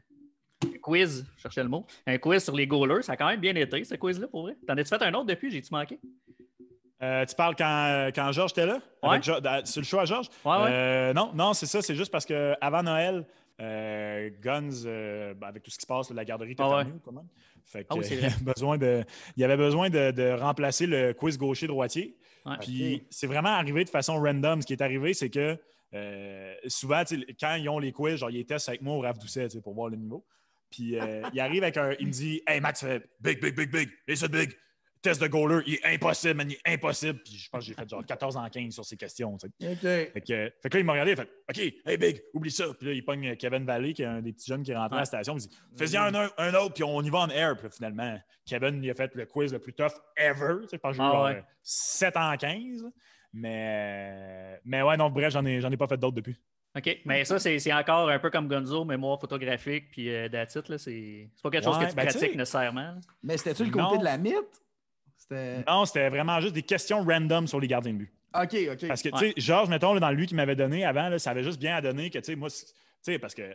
A: quiz, je cherchais le mot. Un quiz sur les goalers. Ça a quand même bien été, ce quiz-là, pour vrai. T'en as-tu fait un autre depuis? J'ai-tu manqué?
C: Tu parles quand Georges était là?
A: Ouais.
C: Sur le show à Georges?
A: Ouais.
C: Non, c'est ça. C'est juste parce qu'avant Noël, Guns, avec tout ce qui se passe, la garderie était fermée quand même. Fait que, il y avait besoin de remplacer le quiz gaucher-droitier. Ouais. Puis c'est vraiment arrivé de façon random. Ce qui est arrivé, c'est que souvent, quand ils ont les quiz, genre ils testent avec moi au Raph Doucet pour voir le niveau. Puis il arrive avec il me dit « Hey Max, big, it's a big. Test de goaler, il est impossible, man, il est impossible. » Puis je pense que j'ai fait genre 14 en 15 sur ces questions. Tu sais. Fait que là, il m'a regardé, il a fait « OK, hey Big, oublie ça. » Puis là, il pogne Kevin Vallée, qui est un des petits jeunes qui est rentré à la station. Il me dit « Fais-y un autre, puis on y va en air. » Puis là, finalement, Kevin, il a fait le quiz le plus tough ever. Tu sais, je pense que j'ai eu 7 en 15. Mais ouais, non, bref, j'en ai pas fait d'autres depuis.
A: OK, mais ça, c'est encore un peu comme Gonzo, mémoire photographique, puis that's it, là, c'est pas quelque chose que tu pratiques nécessairement. Là.
B: Mais c'était-tu le côté de la mythe?
C: Non, c'était vraiment juste des questions random sur les gardiens de but.
B: OK.
C: Parce que, tu sais, Georges, mettons, là, dans lui qui m'avait donné avant, là, ça avait juste bien à donner que, tu sais, moi, tu sais, parce que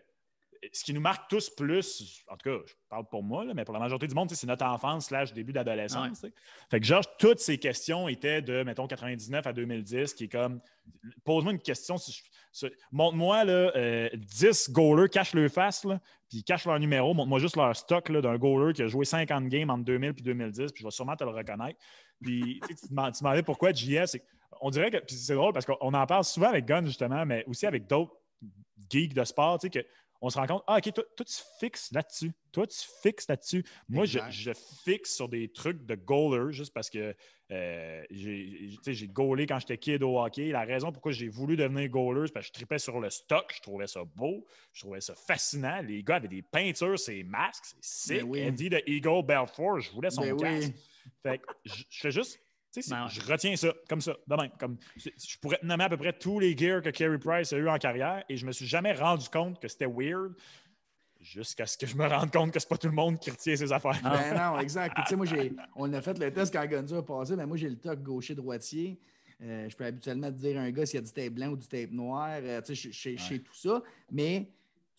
C: ce qui nous marque tous plus, en tout cas, je parle pour moi, là, mais pour la majorité du monde, c'est notre enfance / début d'adolescence. Ouais. Fait que Georges, toutes ces questions étaient de, mettons, 99 à 2010, qui est comme, pose-moi une question, montre-moi là, 10 goalers, cache leur face, là, puis cache leur numéro, montre-moi juste leur stock là, d'un goaler qui a joué 50 games entre 2000 et 2010, puis je vais sûrement te le reconnaître. Puis tu demandais pourquoi JS, on dirait que, puis c'est drôle parce qu'on en parle souvent avec Gunn, justement, mais aussi avec d'autres geeks de sport, tu sais, que on se rend compte, OK, toi, tu fixes là-dessus. Moi, je fixe sur des trucs de goaler juste parce que j'ai goalé quand j'étais kid au hockey. La raison pourquoi j'ai voulu devenir goaler, c'est parce que je tripais sur le stock. Je trouvais ça beau. Je trouvais ça fascinant. Les gars avaient des peintures, ces masques. C'est sick. Oui. Eddie de Eagle Belfort, je voulais son casque. Fait que je fais juste... Je retiens ça, comme ça, de même. Je pourrais te nommer à peu près tous les gears que Carey Price a eu en carrière et je me suis jamais rendu compte que c'était weird jusqu'à ce que je me rende compte que c'est pas tout le monde qui retient ses affaires.
B: Ben non, exact. Tu sais, moi, on a fait le test quand Gonzo a passé, mais moi, j'ai le toc gaucher-droitier. Je peux habituellement te dire un gars s'il y a du tape blanc ou du tape noir. Tu sais, je sais tout ça, mais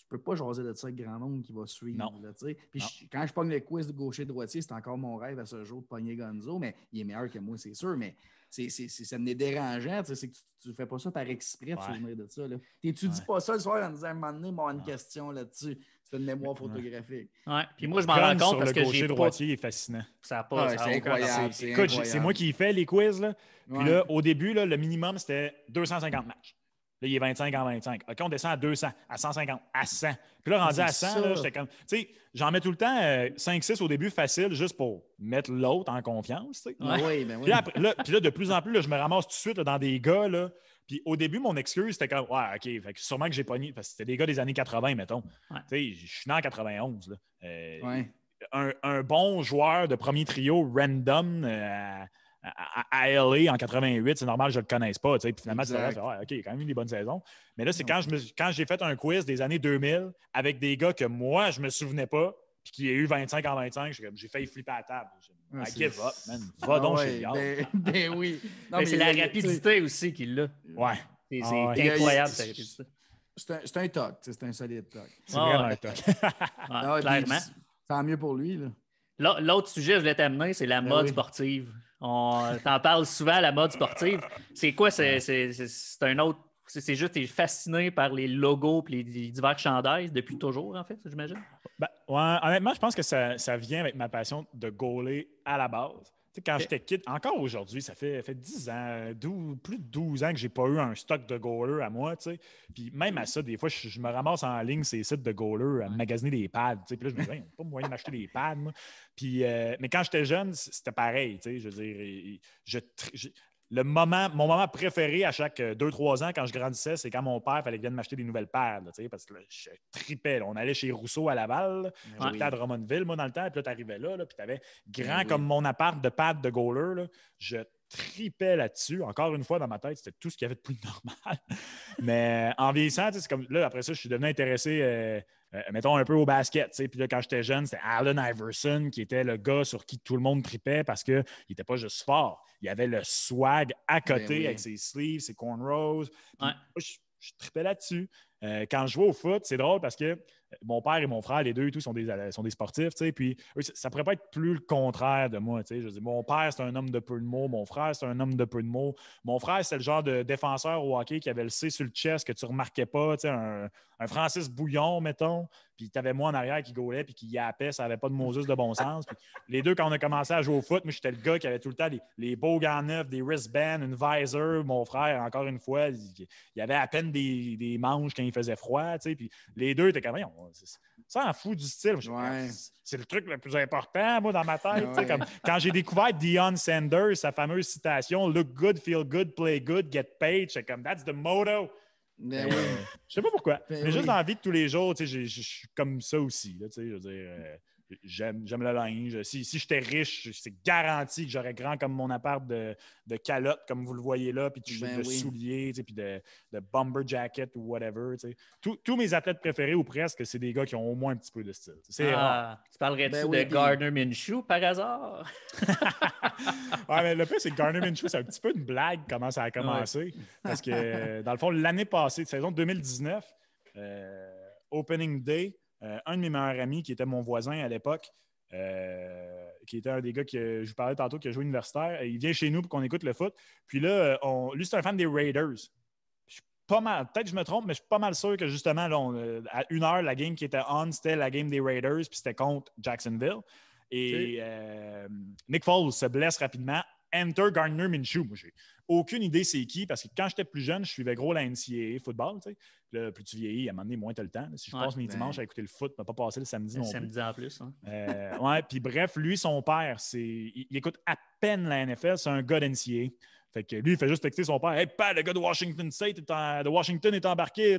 B: peux pas jaser de ça avec grand monde qui va suivre.
C: Non.
B: Là, puis quand je pogne le quiz de gaucher-droitier, c'est encore mon rêve à ce jour de pogner Gonzo, mais il est meilleur que moi, c'est sûr, mais ça me dérangeant. C'est que tu ne fais pas ça par exprès de souvenir de ça. Tu dis pas ça le soir en disant, à un moment donné, une question là-dessus. C'est une mémoire photographique.
A: Ouais. Puis moi, je m'en rends compte parce que j'ai
C: gaucher-droitier est fascinant.
A: Ça passe.
B: C'est incroyable.
C: Écoute, c'est moi qui fais les quiz. Là. Puis là, au début, là, le minimum, c'était 250 matchs. Là, il est 25 en 25. OK, on descend à 200, à 150, à 100. Puis là, rendu à 100, j'étais comme... Tu sais, j'en mets tout le temps 5-6 au début facile, juste pour mettre l'autre en confiance. Tu sais.
B: Oui.
C: Puis là, de plus en plus, là, je me ramasse tout de suite là, dans des gars. Là, puis au début, mon excuse, c'était comme, ouais, OK, fait que sûrement que j'ai pogné, parce que c'était des gars des années 80, mettons. Tu sais, je suis né en 91. Là. Un bon joueur de premier trio random à LA en 88, c'est normal que je ne le connaisse pas. Puis finalement, tu ouais, OK, il a quand même eu des bonnes saisons. Mais là, c'est quand j'ai fait un quiz des années 2000 avec des gars que moi, je ne me souvenais pas, puis qui a eu 25 en 25, j'ai failli flipper à la table. I give up, man. Va donc chez le gars.
B: Ben oui.
A: Non, mais c'est la rapidité aussi qu'il a.
C: Ouais.
A: C'est incroyable, sa rapidité.
B: C'est un toc, c'est un solide toc.
C: C'est vraiment un toc.
A: Clairement.
B: Tant mieux pour lui.
A: L'autre sujet que je voulais t'amener, c'est la mode sportive. T'en parles souvent, la mode sportive. C'est quoi? C'est un autre... C'est juste, t'es fasciné par les logos et les divers chandails depuis toujours, en fait, j'imagine?
C: Ben, ouais, honnêtement, je pense que ça vient avec ma passion de goaler à la base. Tu sais, quand j'étais kid, encore aujourd'hui, ça fait 10 ans, plus de 12 ans que j'ai pas eu un stock de goalers à moi. Tu sais. Puis même à ça, des fois, je me ramasse en ligne ces sites de goalers à magasiner des pads. Tu sais. Puis là, je me dis, il n'y a pas moyen de m'acheter des pads, moi. Puis, mais quand j'étais jeune, c'était pareil. Tu sais. Je veux dire, mon moment préféré à chaque 2-3 ans quand je grandissais, c'est quand mon père fallait qu'il vienne m'acheter des nouvelles paires. Là, parce que là, je tripais. Là. On allait chez Rousseau à Laval. J'étais à Drummondville, moi, dans le temps. Puis là, tu arrivais là, puis tu avais grand comme mon appart de pads de goaler. Là, je tripais là-dessus. Encore une fois, dans ma tête, c'était tout ce qu'il y avait de plus normal. Mais en vieillissant, c'est comme là, après ça, je suis devenu intéressé. Mettons un peu au basket. Puis là, quand j'étais jeune, c'était Allen Iverson qui était le gars sur qui tout le monde tripait parce qu'il n'était pas juste fort. Il avait le swag à côté avec ses sleeves, ses cornrows. Je tripais là-dessus. Quand je jouais au foot, c'est drôle parce que mon père et mon frère, les deux et tout, sont des sportifs. Puis ça pourrait pas être plus le contraire de moi. Je veux dire, mon père, c'est un homme de peu de mots. Mon frère, c'est un homme de peu de mots. Mon frère, c'est le genre de défenseur au hockey qui avait le C sur le chest que tu remarquais pas. Un Francis Bouillon, mettons. Puis tu avais moi en arrière qui gaulait puis qui yappait. Ça n'avait pas de Moses de bon sens. Puis les deux, quand on a commencé à jouer au foot, moi, j'étais le gars qui avait tout le temps les beaux gants neufs, des wristbands, une visor. Mon frère, encore une fois, il avait à peine des manches quand il faisait froid. Puis les deux étaient comme, ça en fout du style. C'est le truc le plus important, moi, dans ma tête. Comme, quand j'ai découvert Deion Sanders, sa fameuse citation « Look good, feel good, play good, get paid », j'étais comme « That's the motto ». Je sais pas pourquoi. Mais juste dans la vie de tous les jours, je suis comme ça aussi. Là, je veux dire, j'aime le linge. Si j'étais riche, c'est garanti que j'aurais grand comme mon appart de calotte, comme vous le voyez là, puis de souliers, puis de bomber jacket ou whatever. Tous mes athlètes préférés, ou presque, c'est des gars qui ont au moins un petit peu de style. C'est rare.
A: Tu parlerais-tu de Gardner Minshew par hasard?
C: Mais le pire, c'est que Gardner Minshew, c'est un petit peu une blague comment ça a commencé. Parce que, dans le fond, l'année passée, saison 2019, Opening Day, un de mes meilleurs amis, qui était mon voisin à l'époque, qui était un des gars que je vous parlais tantôt, qui a joué universitaire, il vient chez nous pour qu'on écoute le foot. Puis là, lui, c'est un fan des Raiders. Je suis pas mal, peut-être que je me trompe, mais je suis pas mal sûr que justement, là, à 1h, la game qui était on, c'était la game des Raiders, puis c'était contre Jacksonville. Et Nick Foles se blesse rapidement. Enter Gardner Minshew. Moi, j'ai aucune idée c'est qui, parce que quand j'étais plus jeune, je suivais gros la NCAA football. Tu sais. Là, plus tu vieillis, à un moment donné, moins tu as le temps. Si je passe mes dimanches à écouter le foot, je ne vais pas passer le samedi non plus.
A: Samedi en plus.
C: Puis bref, lui, son père, il écoute à peine la NFL. C'est un gars d'NCAA. Fait que lui, il fait juste texter son père. Hey, père, le gars de Washington State de Washington est embarqué.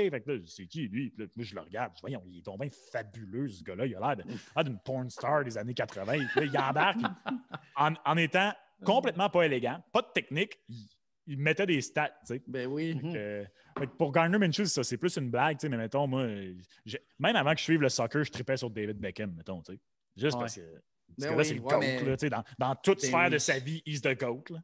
C: Fait que là, c'est qui, lui? Puis là, moi, je le regarde. Je dis, voyons, il est tombé fabuleux, ce gars-là. Il a l'air d'une porn star des années 80. Puis là, il embarque en étant complètement pas élégant, pas de technique. Il mettait des stats, tu sais.
B: Ben oui.
C: Fait que pour Gardner Minshew, c'est plus une blague, tu sais. Mais mettons, moi, même avant que je suive le soccer, je tripais sur David Beckham, mettons, parce que. Parce que là, c'est le GOAT, là, tu sais, dans toute sphère de sa vie, he's the GOAT. Là.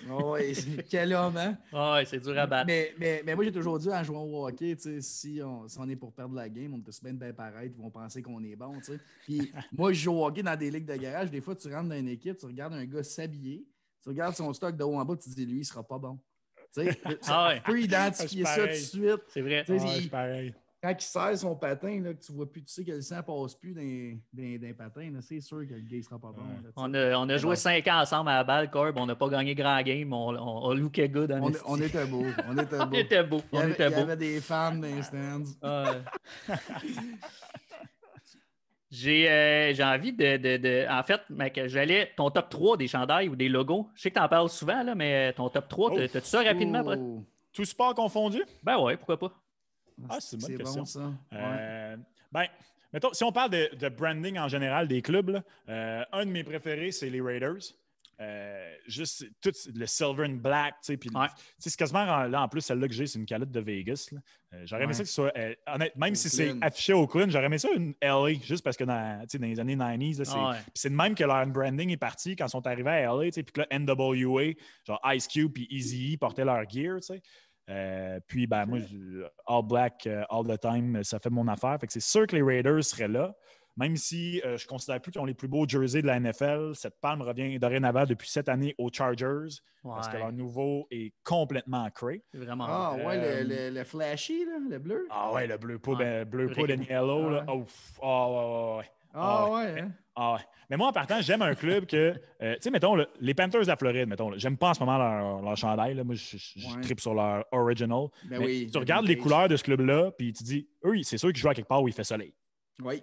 B: Oui, quel homme, hein?
A: Ouais, c'est dur à battre.
B: Mais moi, j'ai toujours dit en jouant au hockey, si on est pour perdre la game, on peut se mettre bien paraître, ils vont penser qu'on est bon. T'sais. Puis moi, je joue au hockey dans des ligues de garage. Des fois, tu rentres dans une équipe, tu regardes un gars s'habiller, tu regardes son stock de haut en bas, tu te dis, lui, il sera pas bon. Tu peux identifier ça tout de suite.
A: C'est vrai.
C: C'est pareil.
B: Quand il serre son patin, là, que tu vois plus, tu sais que le sang passe plus dans les patins, c'est sûr que le gars ne sera pas bon. Là,
A: on a joué 5 ans ensemble à la balle, Corb. On n'a pas gagné grand game. On lookait good.
B: On était beau. On était beau.
A: On était beau.
B: Il y avait des fans dans les stands.
A: J'ai envie en fait, mec, j'allais ton top 3 des chandails ou des logos. Je sais que tu en parles souvent, là, mais ton top 3, t'as-tu ça rapidement après?
C: Tout sport confondu?
A: Ben ouais, pourquoi pas?
C: C'est une bonne question.
B: Bon, ça.
C: Ben, mettons, si on parle de branding en général des clubs, là, un de mes préférés, c'est les Raiders. Juste tout le silver and black, tu sais, puis c'est quasiment là en plus celle-là que j'ai, c'est une calotte de Vegas. J'aurais aimé ça que ce soit honnêtement, même si c'est affiché au Oakland, j'aurais aimé ça une LA, juste parce que dans les années 90, là, c'est de même que leur branding est parti quand ils sont arrivés à LA, puis que là, NWA, genre Ice Cube puis Eazy-E portaient leur gear, tu sais. Puis ben moi, all black all the time, ça fait mon affaire. Fait que c'est sûr que les Raiders seraient là. Même si je ne considère plus qu'ils ont les plus beaux jerseys de la NFL, cette palme revient dorénavant depuis cette année aux Chargers parce que leur nouveau est complètement cray.
A: C'est vraiment
B: le flashy, là, le bleu.
C: Ah ouais, le bleu poudre and yellow. Là. Ouais. Mais moi, en partant, j'aime un club que, tu sais, mettons, les Panthers de la Floride, mettons, j'aime pas en ce moment leur chandail. Là. Moi, je trippe sur leur original. Mais tu regardes les couleurs de ce club-là, puis tu dis, eux, c'est sûr qu'ils jouent à quelque part où il fait soleil.
B: Oui.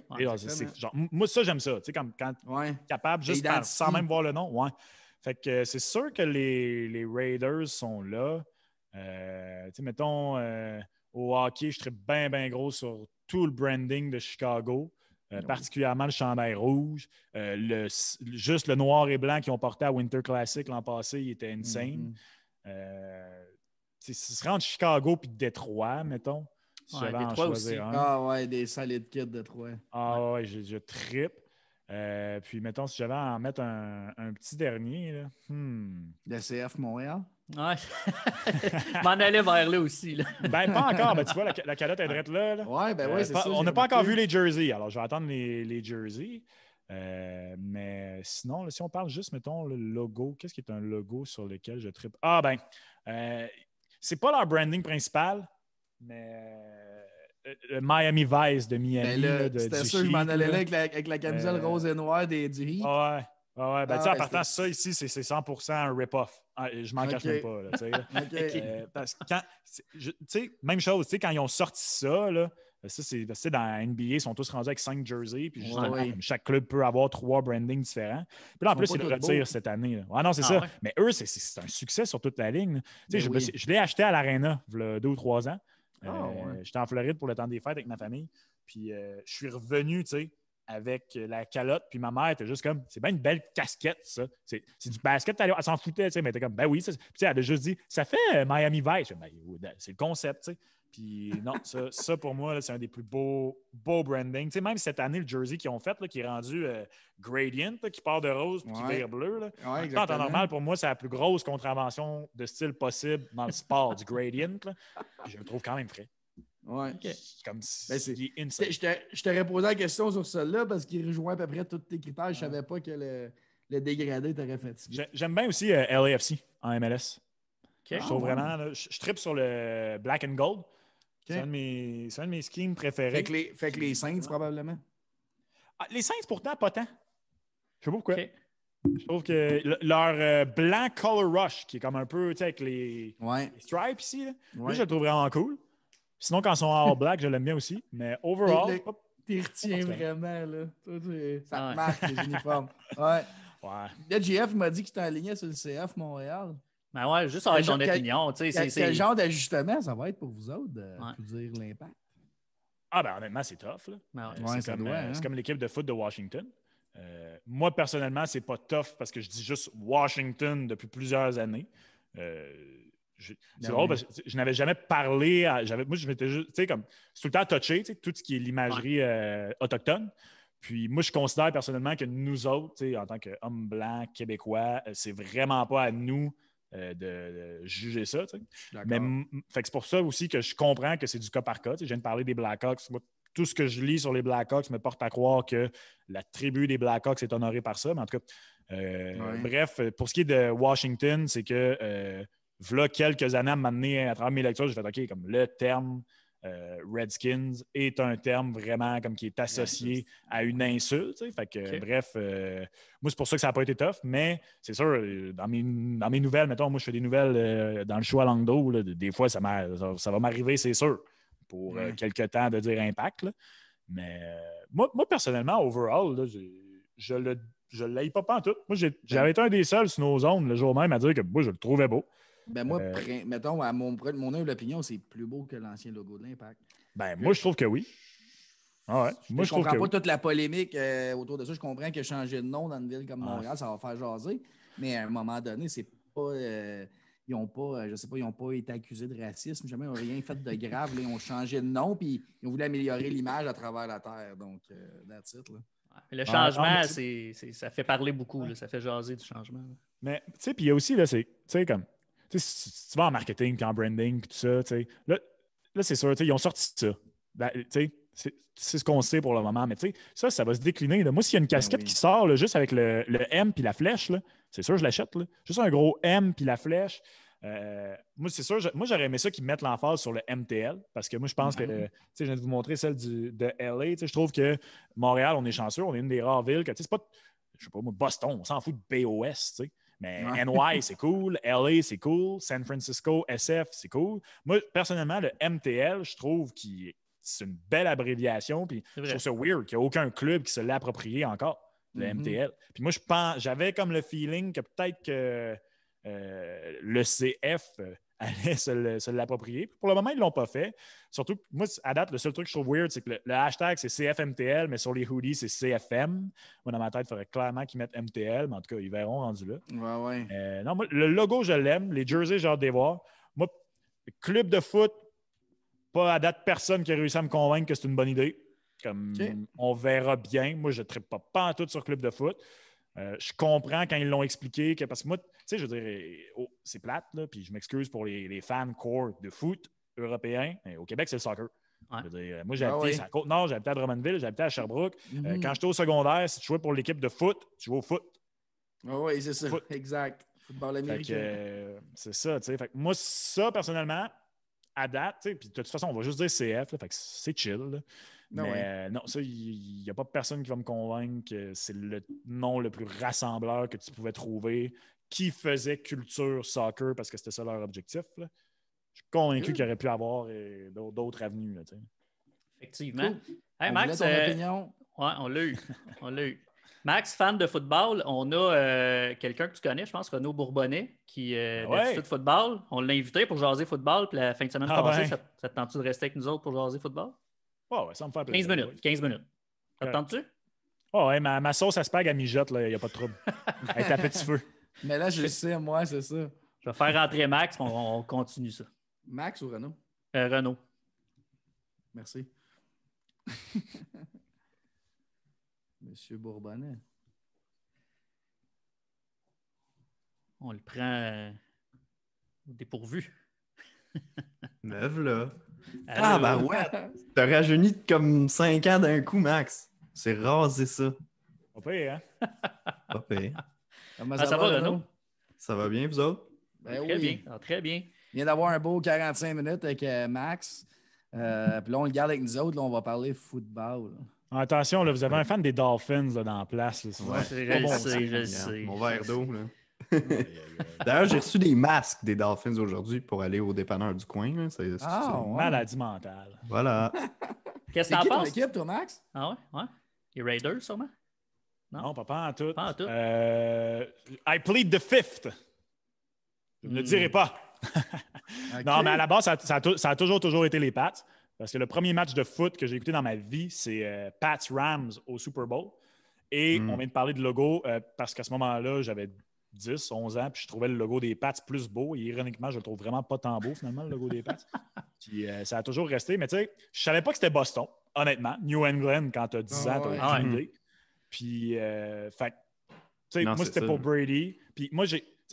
C: Moi, ça, j'aime ça. Tu sais, quand capable, juste sans même voir le nom. Ouais. Fait que c'est sûr que les Raiders sont là. Tu sais, mettons, au hockey, je trippe bien, bien gros sur tout le branding de Chicago. Particulièrement le chandail rouge. Juste le noir et blanc qu'ils ont porté à Winter Classic l'an passé, il était insane. Ce serait entre Chicago et Détroit, mettons. Si j'avais à en choisir un.
B: Ah ouais, des solides kits de Détroit.
C: Ah ouais, je trippe. Puis, mettons, si j'avais à en mettre un petit dernier. Là.
B: Le CF Montréal?
A: Ouais. Je m'en allais vers là aussi. Là.
C: Ben, pas encore. Ben, tu vois, la calotte est drette là.
B: Ouais, ben ouais, c'est ça.
C: On n'a pas encore vu les jerseys. Alors, je vais attendre les jerseys. Mais sinon, là, si on parle juste, mettons, le logo, qu'est-ce qui est un logo sur lequel je trippe? Ah, ben, c'est pas leur branding principal, mais le Miami Vice de Miami.
B: Ben c'était sûr que je m'en allais là avec la camisole rose et noire du Heat.
C: Ouais. Ben, tu sais, en partant, ça ici, c'est 100% un rip-off. Je m'en cache même pas. Là, parce que tu sais, même chose, tu sais, quand ils ont sorti ça, là, ça, c'est dans la NBA, ils sont tous rendus avec 5 jerseys, puis justement, chaque club peut avoir 3 brandings différents. Puis là, en plus, ils le retirent cette année. Là. Ah non, c'est ça. Ouais. Mais eux, c'est un succès sur toute la ligne. Tu sais, je l'ai acheté à l'Arena, il y a 2 ou 3 ans. J'étais en Floride pour le temps des fêtes avec ma famille. Puis je suis revenu, tu sais, avec la calotte. Puis ma mère était juste comme, c'est bien une belle casquette, ça. C'est du basket. Elle s'en foutait, tu sais, mais elle était comme, ben oui. Puis elle a juste dit, ça fait Miami Vice. Ben, c'est le concept, tu sais. Puis non, ça pour moi, là, c'est un des plus beaux brandings. Tu sais, même cette année, le jersey qu'ils ont fait, là, qui est rendu gradient, là, qui part de rose puis qui vire bleu. Là. Ouais, en temps normal, pour moi, c'est la plus grosse contravention de style possible dans le sport, du gradient. Là. Je le trouve quand même frais.
B: Ouais.
C: Comme
B: je t'aurais posé la question sur celle-là parce qu'il rejoint à peu près tous tes critères. Je savais pas que le dégradé t'aurait fatigué.
C: J'aime bien aussi LAFC en MLS. Je trouve vraiment, là, je trippe sur le black and gold. C'est un de mes schemes préférés.
B: Fait que les Saints, probablement.
C: Les Saints, pourtant, pas tant. Je sais pas pourquoi. Je trouve que leur blanc color rush, qui est comme un peu, tu sais, avec les stripes ici, là, lui, je le trouve vraiment cool. Sinon, quand ils sont en all black, je l'aime bien aussi. Mais overall...
B: Tu retiens vraiment, là. Ça te marque, les uniformes. Ouais. Là, JF m'a dit que tu t'enlignais sur le CF Montréal.
A: Ben ouais, juste avec ton opinion.
B: Quel genre d'ajustement ça va être pour vous autres, pour dire l'impact?
C: Ah ben honnêtement, c'est tough. Là. C'est comme l'équipe de foot de Washington. Moi, personnellement, c'est pas tough parce que je dis juste Washington depuis plusieurs années. C'est drôle parce que je n'avais jamais parlé. Moi, je m'étais juste, tu sais, comme, c'est tout le temps touché, tout ce qui est l'imagerie autochtone. Puis moi, je considère personnellement que nous autres, en tant qu'hommes blancs québécois, c'est vraiment pas à nous de juger ça.
B: Mais
C: Fait que c'est pour ça aussi que je comprends que c'est du cas par cas. Je viens de parler des Blackhawks. Moi, tout ce que je lis sur les Blackhawks me porte à croire que la tribu des Blackhawks est honorée par ça. Mais en tout cas, bref, pour ce qui est de Washington, c'est que v'là quelques années à m'amener à travers mes lectures, j'ai fait OK, comme le terme Redskins est un terme vraiment comme qui est associé à une insulte. Fait que, bref, moi, c'est pour ça que ça n'a pas été tough, mais c'est sûr, dans mes nouvelles, mettons, moi, je fais des nouvelles dans le show à Langdo, là, des fois, ça va m'arriver, c'est sûr, pour quelques temps de dire impact. Là. Mais moi, personnellement, overall, là, je ne l'haïs pas en tout. Moi, j'avais été un des seuls sur nos zones le jour même à dire que moi, je le trouvais beau.
B: Ben moi, mettons, à mon humble opinion, c'est plus beau que l'ancien logo de l'Impact.
C: Ben, moi, je trouve que oui. Ah ouais. Moi,
B: je comprends pas toute la polémique autour de ça. Je comprends que changer de nom dans une ville comme Montréal, ça va faire jaser. Mais à un moment donné, c'est pas. Ils n'ont pas, je sais pas, ils n'ont pas été accusés de racisme. Jamais, ils n'ont rien fait de grave. Là, ils ont changé de nom puis ils ont voulu améliorer l'image à travers la terre. Donc, that's it. Là.
A: Le changement, ça fait parler beaucoup. Là, ça fait jaser du changement. Là.
C: Mais, tu sais, puis il y a aussi, là, c'est, tu sais, comme. Si tu vas en marketing puis en branding puis tout ça, là, c'est sûr, ils ont sorti ça. Ben, c'est ce qu'on sait pour le moment, mais ça va se décliner. Là. Moi, s'il y a une casquette qui sort là, juste avec le M puis la flèche, là, c'est sûr, je l'achète. Là. Juste un gros M puis la flèche. Moi, c'est sûr, moi, j'aurais aimé ça qu'ils mettent l'emphase sur le MTL parce que moi, je pense que, je viens de vous montrer celle de LA. Je trouve que Montréal, on est chanceux, on est une des rares villes que, c'est pas, je sais pas, moi, Boston, on s'en fout de BOS, tu sais. Mais NY, c'est cool. LA, c'est cool. San Francisco, SF, c'est cool. Moi, personnellement, le MTL, je trouve que c'est une belle abréviation. Puis je trouve ça weird qu'il n'y a aucun club qui se l'ait approprié encore, le MTL. Puis moi, j'avais comme le feeling que peut-être que le CF allait se l'approprier. Pour le moment, ils ne l'ont pas fait. Surtout, moi, à date, le seul truc que je trouve weird, c'est que le hashtag, c'est CFMTL, mais sur les hoodies, c'est CFM. Moi, dans ma tête, il faudrait clairement qu'ils mettent MTL, mais en tout cas, ils verront rendu là.
B: Ouais.
C: Non, moi, le logo, je l'aime. Les jerseys, j'ai hâte de les voir. Moi, club de foot, pas à date personne qui a réussi à me convaincre que c'est une bonne idée. On verra bien. Moi, je ne trippe pas en tout sur club de foot. Je comprends quand ils l'ont expliqué que parce que moi, tu sais, je veux dire, c'est plate, là, puis je m'excuse pour les fans core de foot européens. Mais au Québec, c'est le soccer. Ouais. Je veux dire, moi, j'ai habité à Côte-Nord, j'ai habité à Drummondville, j'ai habité à Sherbrooke. Quand j'étais au secondaire, si tu jouais pour l'équipe de foot, tu jouais au foot.
B: Oui, c'est ça. Foot. Exact. Football américain.
C: C'est ça, tu sais. Fait que moi, ça, personnellement, à date, puis de toute façon, on va juste dire CF, là, fait que c'est chill. Là. Mais non, ça, il n'y a pas personne qui va me convaincre que c'est le nom le plus rassembleur que tu pouvais trouver qui faisait culture soccer parce que c'était ça leur objectif. Là. Je suis convaincu qu'il aurait pu avoir d'autres avenues. Là,
A: effectivement.
B: Cool.
A: Hey, Max,
B: opinion?
A: Ouais, on l'a eu. On l'a eu. Max, fan de football, on a quelqu'un que tu connais, je pense, Renaud Bourbonnais, qui est d'Attitude Football. On l'a invité pour jaser football, puis la fin de semaine passée, ça te tente-tu de rester avec nous autres pour jaser football?
C: Ouais, ça me fait plaisir.
A: 15 minutes. Ça te tente-tu?
C: Oh, ouais, ma sauce à spag, elle mijote, il n'y a pas de trouble. Elle est à petit feu.
B: Mais là, je le sais, moi, c'est ça.
A: Je vais faire rentrer Max, on continue ça.
B: Max ou Renaud?
A: Renaud.
B: Merci. Monsieur Bourbonnais.
A: On le prend au dépourvu.
D: Meuf, là. Ah, ben ouais. T'as rajeuni comme 5 ans d'un coup, Max. C'est rasé ça.
C: Pas pire, hein?
D: Pas pire.
B: Comment
A: ça va, Renaud?
D: Ça va bien, vous autres?
B: Ben
A: très
B: oui.
A: bien. Très bien.
B: Il vient d'avoir un beau 45 minutes avec Max. Puis là, on le garde avec nous autres. Là, on va parler football.
C: Attention, là, vous avez un fan des Dolphins là, dans la place. Là,
A: je sais.
D: Mon verre d'eau, là. D'ailleurs, j'ai reçu des masques des Dolphins aujourd'hui pour aller au dépanneur du coin. Là. C'est
C: maladie mentale.
D: Voilà.
A: Qu'est-ce que t'en penses?
B: C'est qui ton équipe, toi, Max?
A: Ah ouais? Les Raiders, sûrement?
C: Non, pas en tout.
A: Pas en tout.
C: I plead the fifth. Je ne le dirai pas. Okay. Non, mais à la base, ça a toujours été les Pats. Parce que le premier match de foot que j'ai écouté dans ma vie, c'est Pats Rams au Super Bowl. Et on vient de parler de logo parce qu'à ce moment-là, j'avais 10, 11 ans, puis je trouvais le logo des Pats plus beau. Et ironiquement, je le trouve vraiment pas tant beau, finalement, le logo des Pats. Puis ça a toujours resté. Mais tu sais, je savais pas que c'était Boston, honnêtement. New England, quand tu as 10 ans, tu as aucune idée. Puis, moi, c'était pour Brady. Puis moi,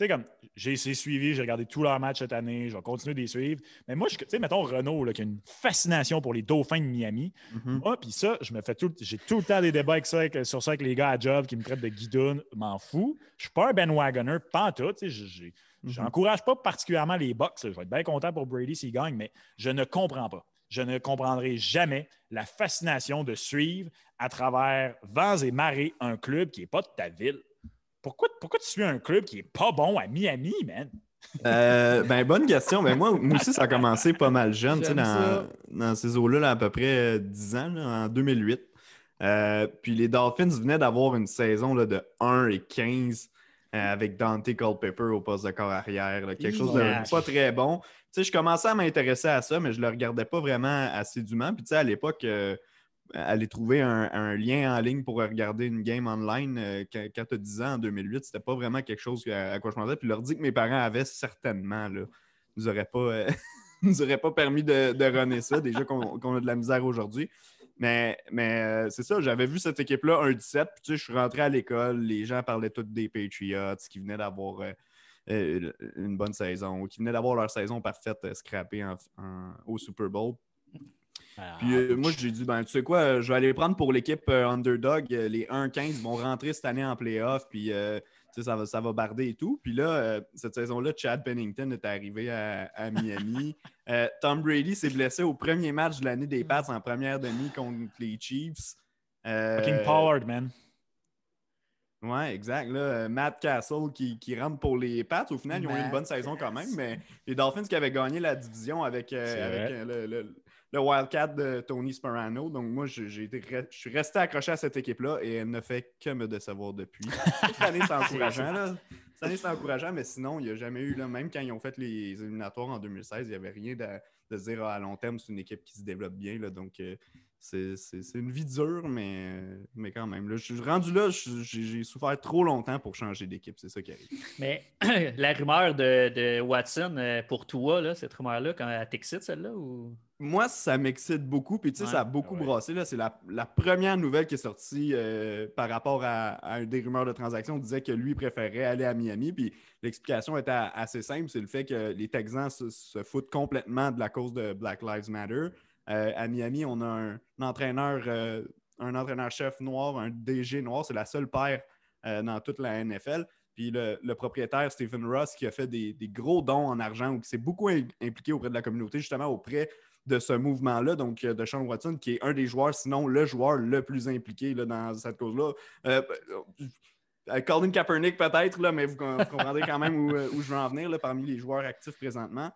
C: sais, comme j'ai suivi, j'ai regardé tous leurs matchs cette année, je vais continuer de les suivre. Mais moi, tu sais, mettons Renaud, là, qui a une fascination pour les Dauphins de Miami. Moi, puis ça, j'ai tout le temps des débats sur ça avec les gars à job qui me traitent de guidoune, m'en fous. Je suis pas un bandwagoner, pas en tout. Je n'encourage pas particulièrement les Bucks. Je vais être bien content pour Brady s'il gagne, mais je ne comprends pas. Je ne comprendrai jamais la fascination de suivre à travers vents et marées un club qui n'est pas de ta ville. Pourquoi tu suis un club qui n'est pas bon à Miami, man?
D: Bonne question. Moi aussi, ça a commencé pas mal jeune, dans ces eaux-là, là, à peu près 10 ans, là, en 2008. Puis les Dolphins venaient d'avoir une saison là, de 1-15 avec Dante Culpepper au poste de corps arrière. Là, quelque chose de pas très bon. Je commençais à m'intéresser à ça, mais je ne le regardais pas vraiment assidûment. Puis à l'époque, aller trouver un lien en ligne pour regarder une game online quand tu as 10 ans en 2008, c'était pas vraiment quelque chose à quoi je pensais. Puis leur dit que mes parents avaient certainement, là, nous auraient pas permis de runner ça, déjà qu'on a de la misère aujourd'hui. Mais c'est ça, j'avais vu cette équipe-là 1-17, puis je suis rentré à l'école, les gens parlaient tous des Patriots qui venaient d'avoir une bonne saison, qui venaient d'avoir leur saison parfaite scrappée au Super Bowl. Puis moi, j'ai dit, tu sais quoi, je vais aller prendre pour l'équipe underdog. Les 1-15 vont rentrer cette année en playoff, puis ça va barder et tout. Puis là, cette saison-là, Chad Pennington est arrivé à Miami. Tom Brady s'est blessé au premier match de l'année des Pats en première demi contre les Chiefs.
C: Fucking Pollard, man.
D: Ouais, exact. Là, Matt Castle qui rentre pour les Pats. Au final, ils ont eu une bonne saison quand même, mais les Dolphins qui avaient gagné la division avec le Wildcat de Tony Sparano. Donc, moi, je suis resté accroché à cette équipe-là et elle ne fait que me décevoir depuis. Cette année, c'est encourageant. Là. Cette année, c'est encourageant, mais sinon, il n'y a jamais eu, là, même quand ils ont fait les éliminatoires en 2016, il n'y avait rien de se dire à long terme, c'est une équipe qui se développe bien. Là, donc, c'est une vie dure, mais quand même. Là, je suis rendu là, j'ai souffert trop longtemps pour changer d'équipe. C'est ça qui arrive.
A: Mais la rumeur de Watson pour toi, là, cette rumeur-là, quand elle t'excite, celle-là? Ou...
D: Moi, ça m'excite beaucoup. Puis, ça a beaucoup brassé. Là. C'est la première nouvelle qui est sortie par rapport à des rumeurs de transactions. On disait que lui préférait aller à Miami. Puis, l'explication était assez simple. C'est le fait que les Texans se foutent complètement de la cause de Black Lives Matter. À Miami, on a un entraîneur-chef noir, un DG noir. C'est la seule paire dans toute la NFL. Puis le propriétaire, Stephen Ross, qui a fait des gros dons en argent ou qui s'est beaucoup impliqué auprès de la communauté, justement auprès de ce mouvement-là, donc de Sean Watson, qui est un des joueurs, sinon le joueur le plus impliqué là, dans cette cause-là. Colin Kaepernick peut-être, là, mais vous comprendrez quand même où je veux en venir là, parmi les joueurs actifs présentement.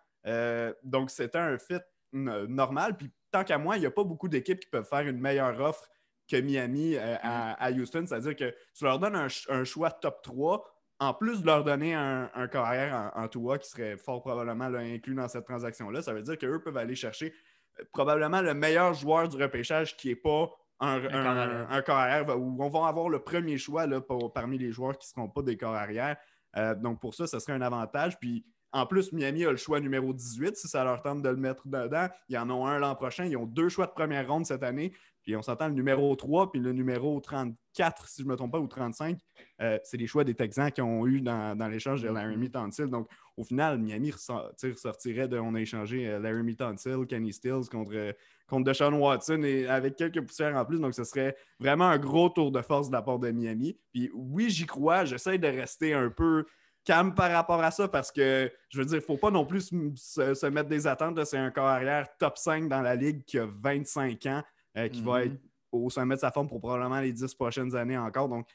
D: Donc, c'était un fit normal. Puis, tant qu'à moi, il n'y a pas beaucoup d'équipes qui peuvent faire une meilleure offre que Miami à Houston. C'est-à-dire que tu leur donnes un choix top 3, en plus de leur donner un carrière en Tua qui serait fort probablement là, inclus dans cette transaction-là. Ça veut dire qu'eux peuvent aller chercher probablement le meilleur joueur du repêchage qui n'est pas un corps arrière, où on va avoir le premier choix là, parmi les joueurs qui ne seront pas des corps arrière. Donc, pour ça, serait un avantage. Puis, en plus, Miami a le choix numéro 18 si ça leur tente de le mettre dedans. Ils en ont un l'an prochain. Ils ont 2 choix de première ronde cette année. Puis, on s'entend le numéro 3 puis le numéro 34, si je ne me trompe pas, ou 35. C'est les choix des Texans qui ont eu dans l'échange de Laramie Tunsil. Donc, au final, Miami ressortirait de... On a échangé Laramie Tunsil, Kenny Stills contre Deshaun Watson et avec quelques poussières en plus. Donc, ce serait vraiment un gros tour de force de la part de Miami. Puis oui, j'y crois. J'essaie de rester un peu calme par rapport à ça parce que, je veux dire, il ne faut pas non plus se mettre des attentes. Là. C'est un corps arrière top 5 dans la Ligue qui a 25 ans, qui va être au sommet de sa forme pour probablement les 10 prochaines années encore. Donc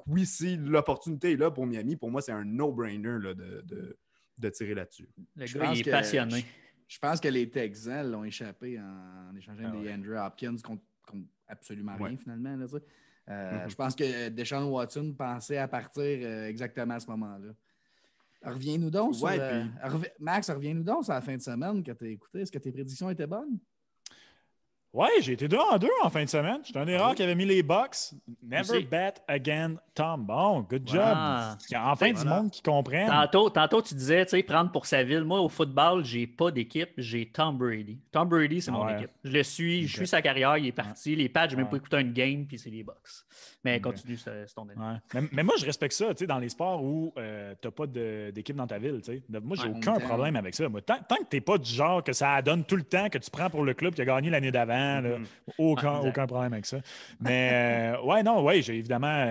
D: oui, si l'opportunité est là pour Miami, pour moi, c'est un no-brainer là, de tirer là-dessus.
A: Le gars, il est passionné.
B: Je pense que les Texans l'ont échappé en échangeant des Andrew Hopkins contre absolument rien, finalement. Là, je pense que Deshaun Watson pensait à partir exactement à ce moment-là. Reviens-nous donc sur... Max, reviens-nous donc sur la fin de semaine que tu as écouté. Est-ce que tes prédictions étaient bonnes?
C: Ouais, j'ai été 2-2 en fin de semaine. J'étais un des rares qui avait mis les Bucks. Never
A: Aussi.
C: bet again Tom. Bon, good job.
A: Ah.
C: Il y a enfin du
D: Voilà.
C: monde qui comprenne.
A: Tantôt, tu disais, tu sais, prendre pour sa ville. Moi, au football, j'ai pas d'équipe, j'ai Tom Brady. Tom Brady, c'est mon
C: ouais.
A: équipe. Je le suis, je
C: Ok.
A: suis sa carrière, il est parti. Les Pats, j'ai même
C: Ouais.
A: pas écouté une game, puis c'est les Bucks. Mais
C: Ok.
A: continue, c'est ton avis.
C: Ouais. Mais moi, je respecte ça, tu sais, dans les sports où tu n'as pas d'équipe dans ta ville, tu sais. Moi, j'ai
A: Ouais.
C: aucun problème avec ça. Moi, tant que tu n'es pas du genre que ça donne tout le temps que tu prends pour le club qui a gagné l'année d'avant, là, aucun problème avec ça. Mais ouais, j'ai évidemment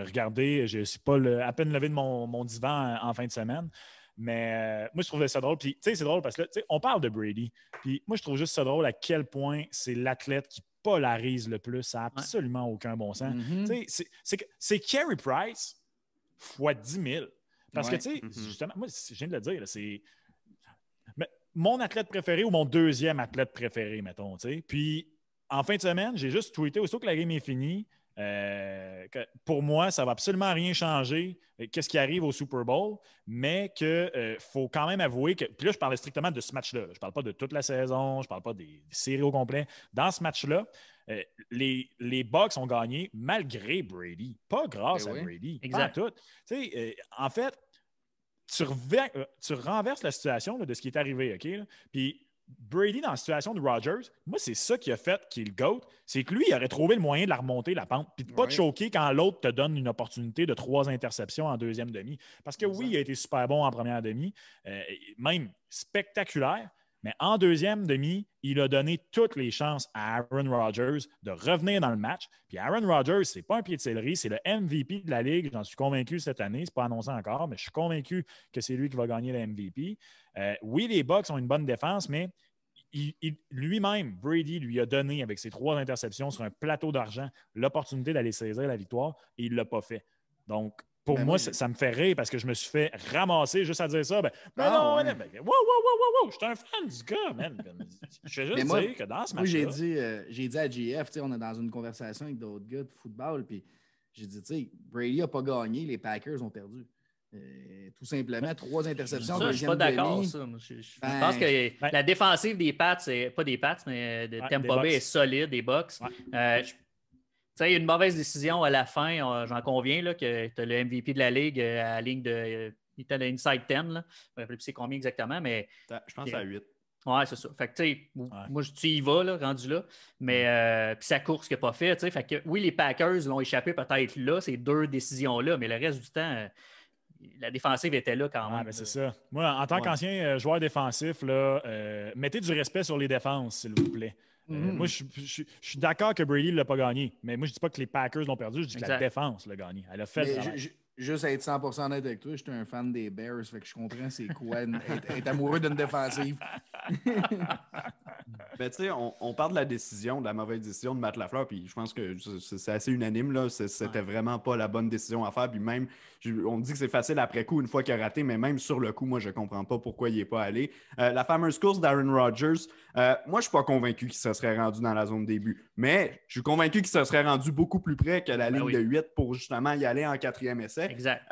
C: regardé, je suis pas à peine levé de mon divan en fin de semaine. Mais moi, je trouvais ça drôle. Puis, tu sais, c'est drôle parce que là, on parle de Brady. Puis, moi, je trouve juste ça drôle à quel point c'est l'athlète qui polarise le plus. Ça n'a absolument aucun bon sens. Tu sais, c'est Carey Price fois 10 000. Parce que, tu sais, justement, moi, je viens de le dire, là, c'est mon athlète préféré ou mon deuxième athlète préféré, mettons. Tu sais. Puis, en fin de semaine, j'ai juste tweeté, aussitôt que la game est finie, que pour moi, ça ne va absolument rien changer. Qu'est-ce qui arrive au Super Bowl, mais qu'il faut quand même avouer que. Puis là, je parlais strictement de ce match-là. Je ne parle pas de toute la saison, je ne parle pas des séries au complet. Dans ce match-là, les Bucks ont gagné malgré Brady, pas grâce à Brady.
A: Exact.
C: Pas tout. En fait, tu renverses la situation là, de ce qui est arrivé, OK? Là? Puis Brady, dans la situation de Rodgers, moi, c'est ça qui a fait qu'il est le GOAT. C'est que lui, il aurait trouvé le moyen de la remonter, la pente, puis de ne pas te choquer quand l'autre te donne une opportunité de 3 interceptions en deuxième demi. Parce que oui, il a été super bon en première demi, même spectaculaire. Mais en deuxième demi, il a donné toutes les chances à Aaron Rodgers de revenir dans le match. Puis Aaron Rodgers, c'est pas un pied de céleri, c'est le MVP de la Ligue. J'en suis convaincu cette année. C'est pas annoncé encore, mais je suis convaincu que c'est lui qui va gagner le MVP. Oui, les Bucks ont une bonne défense, mais lui-même, Brady, lui a donné avec ses 3 interceptions sur un plateau d'argent l'opportunité d'aller saisir la victoire et il ne l'a pas fait. Donc, pour moi, ça me fait rire parce que je me suis fait ramasser juste à dire ça. Wow, je suis un fan du gars, man. Je fais juste dire que dans ce match-là...
B: Moi, j'ai dit à JF, on est dans une conversation avec d'autres gars de football, puis j'ai dit, tu sais, Brady n'a pas gagné, les Packers ont perdu. Tout simplement, 3 interceptions.
A: Ça, je ne suis pas d'accord. Je pense que la défensive des Pats, pas des Pats, mais de Tampa Bay est solide, des Bucks. Tu sais, il y a une mauvaise décision à la fin, j'en conviens, là, que tu as le MVP de la Ligue à la ligne de. Il était à l'inside 10, là. Je ne me rappelle plus c'est combien exactement, mais.
D: Je pense à 8.
A: Ouais, c'est ça. Fait que, tu sais, moi, tu y vas, là, rendu là. Mais puis sa course qu'il n'a pas fait, tu sais. Fait que, oui, les Packers l'ont échappé peut-être là, ces 2 décisions-là, mais le reste du temps. La défensive était là quand même.
C: Ben c'est ça. Moi, en tant qu'ancien joueur défensif, là, mettez du respect sur les défenses, s'il vous plaît. Moi, je suis d'accord que Brady ne l'a pas gagné, mais moi, je ne dis pas que les Packers l'ont perdu, je dis que la défense l'a gagné. Elle a fait le travail.
B: Juste à être 100% honnête avec toi, je suis un fan des Bears, fait que je comprends c'est quoi être amoureux d'une défensive.
D: Ben, tu sais, on parle de la décision, de la mauvaise décision de Matt Lafleur, puis je pense que c'est assez unanime, là. C'était vraiment pas la bonne décision à faire, puis même, on dit que c'est facile après coup, une fois qu'il a raté, mais même sur le coup, moi, je comprends pas pourquoi il est pas allé. La fameuse course d'Aaron Rodgers, moi, je suis pas convaincu qu'il se serait rendu dans la zone début, mais je suis convaincu qu'il se serait rendu beaucoup plus près que la ligne de 8 pour justement y aller en 4e essai.
A: Exact.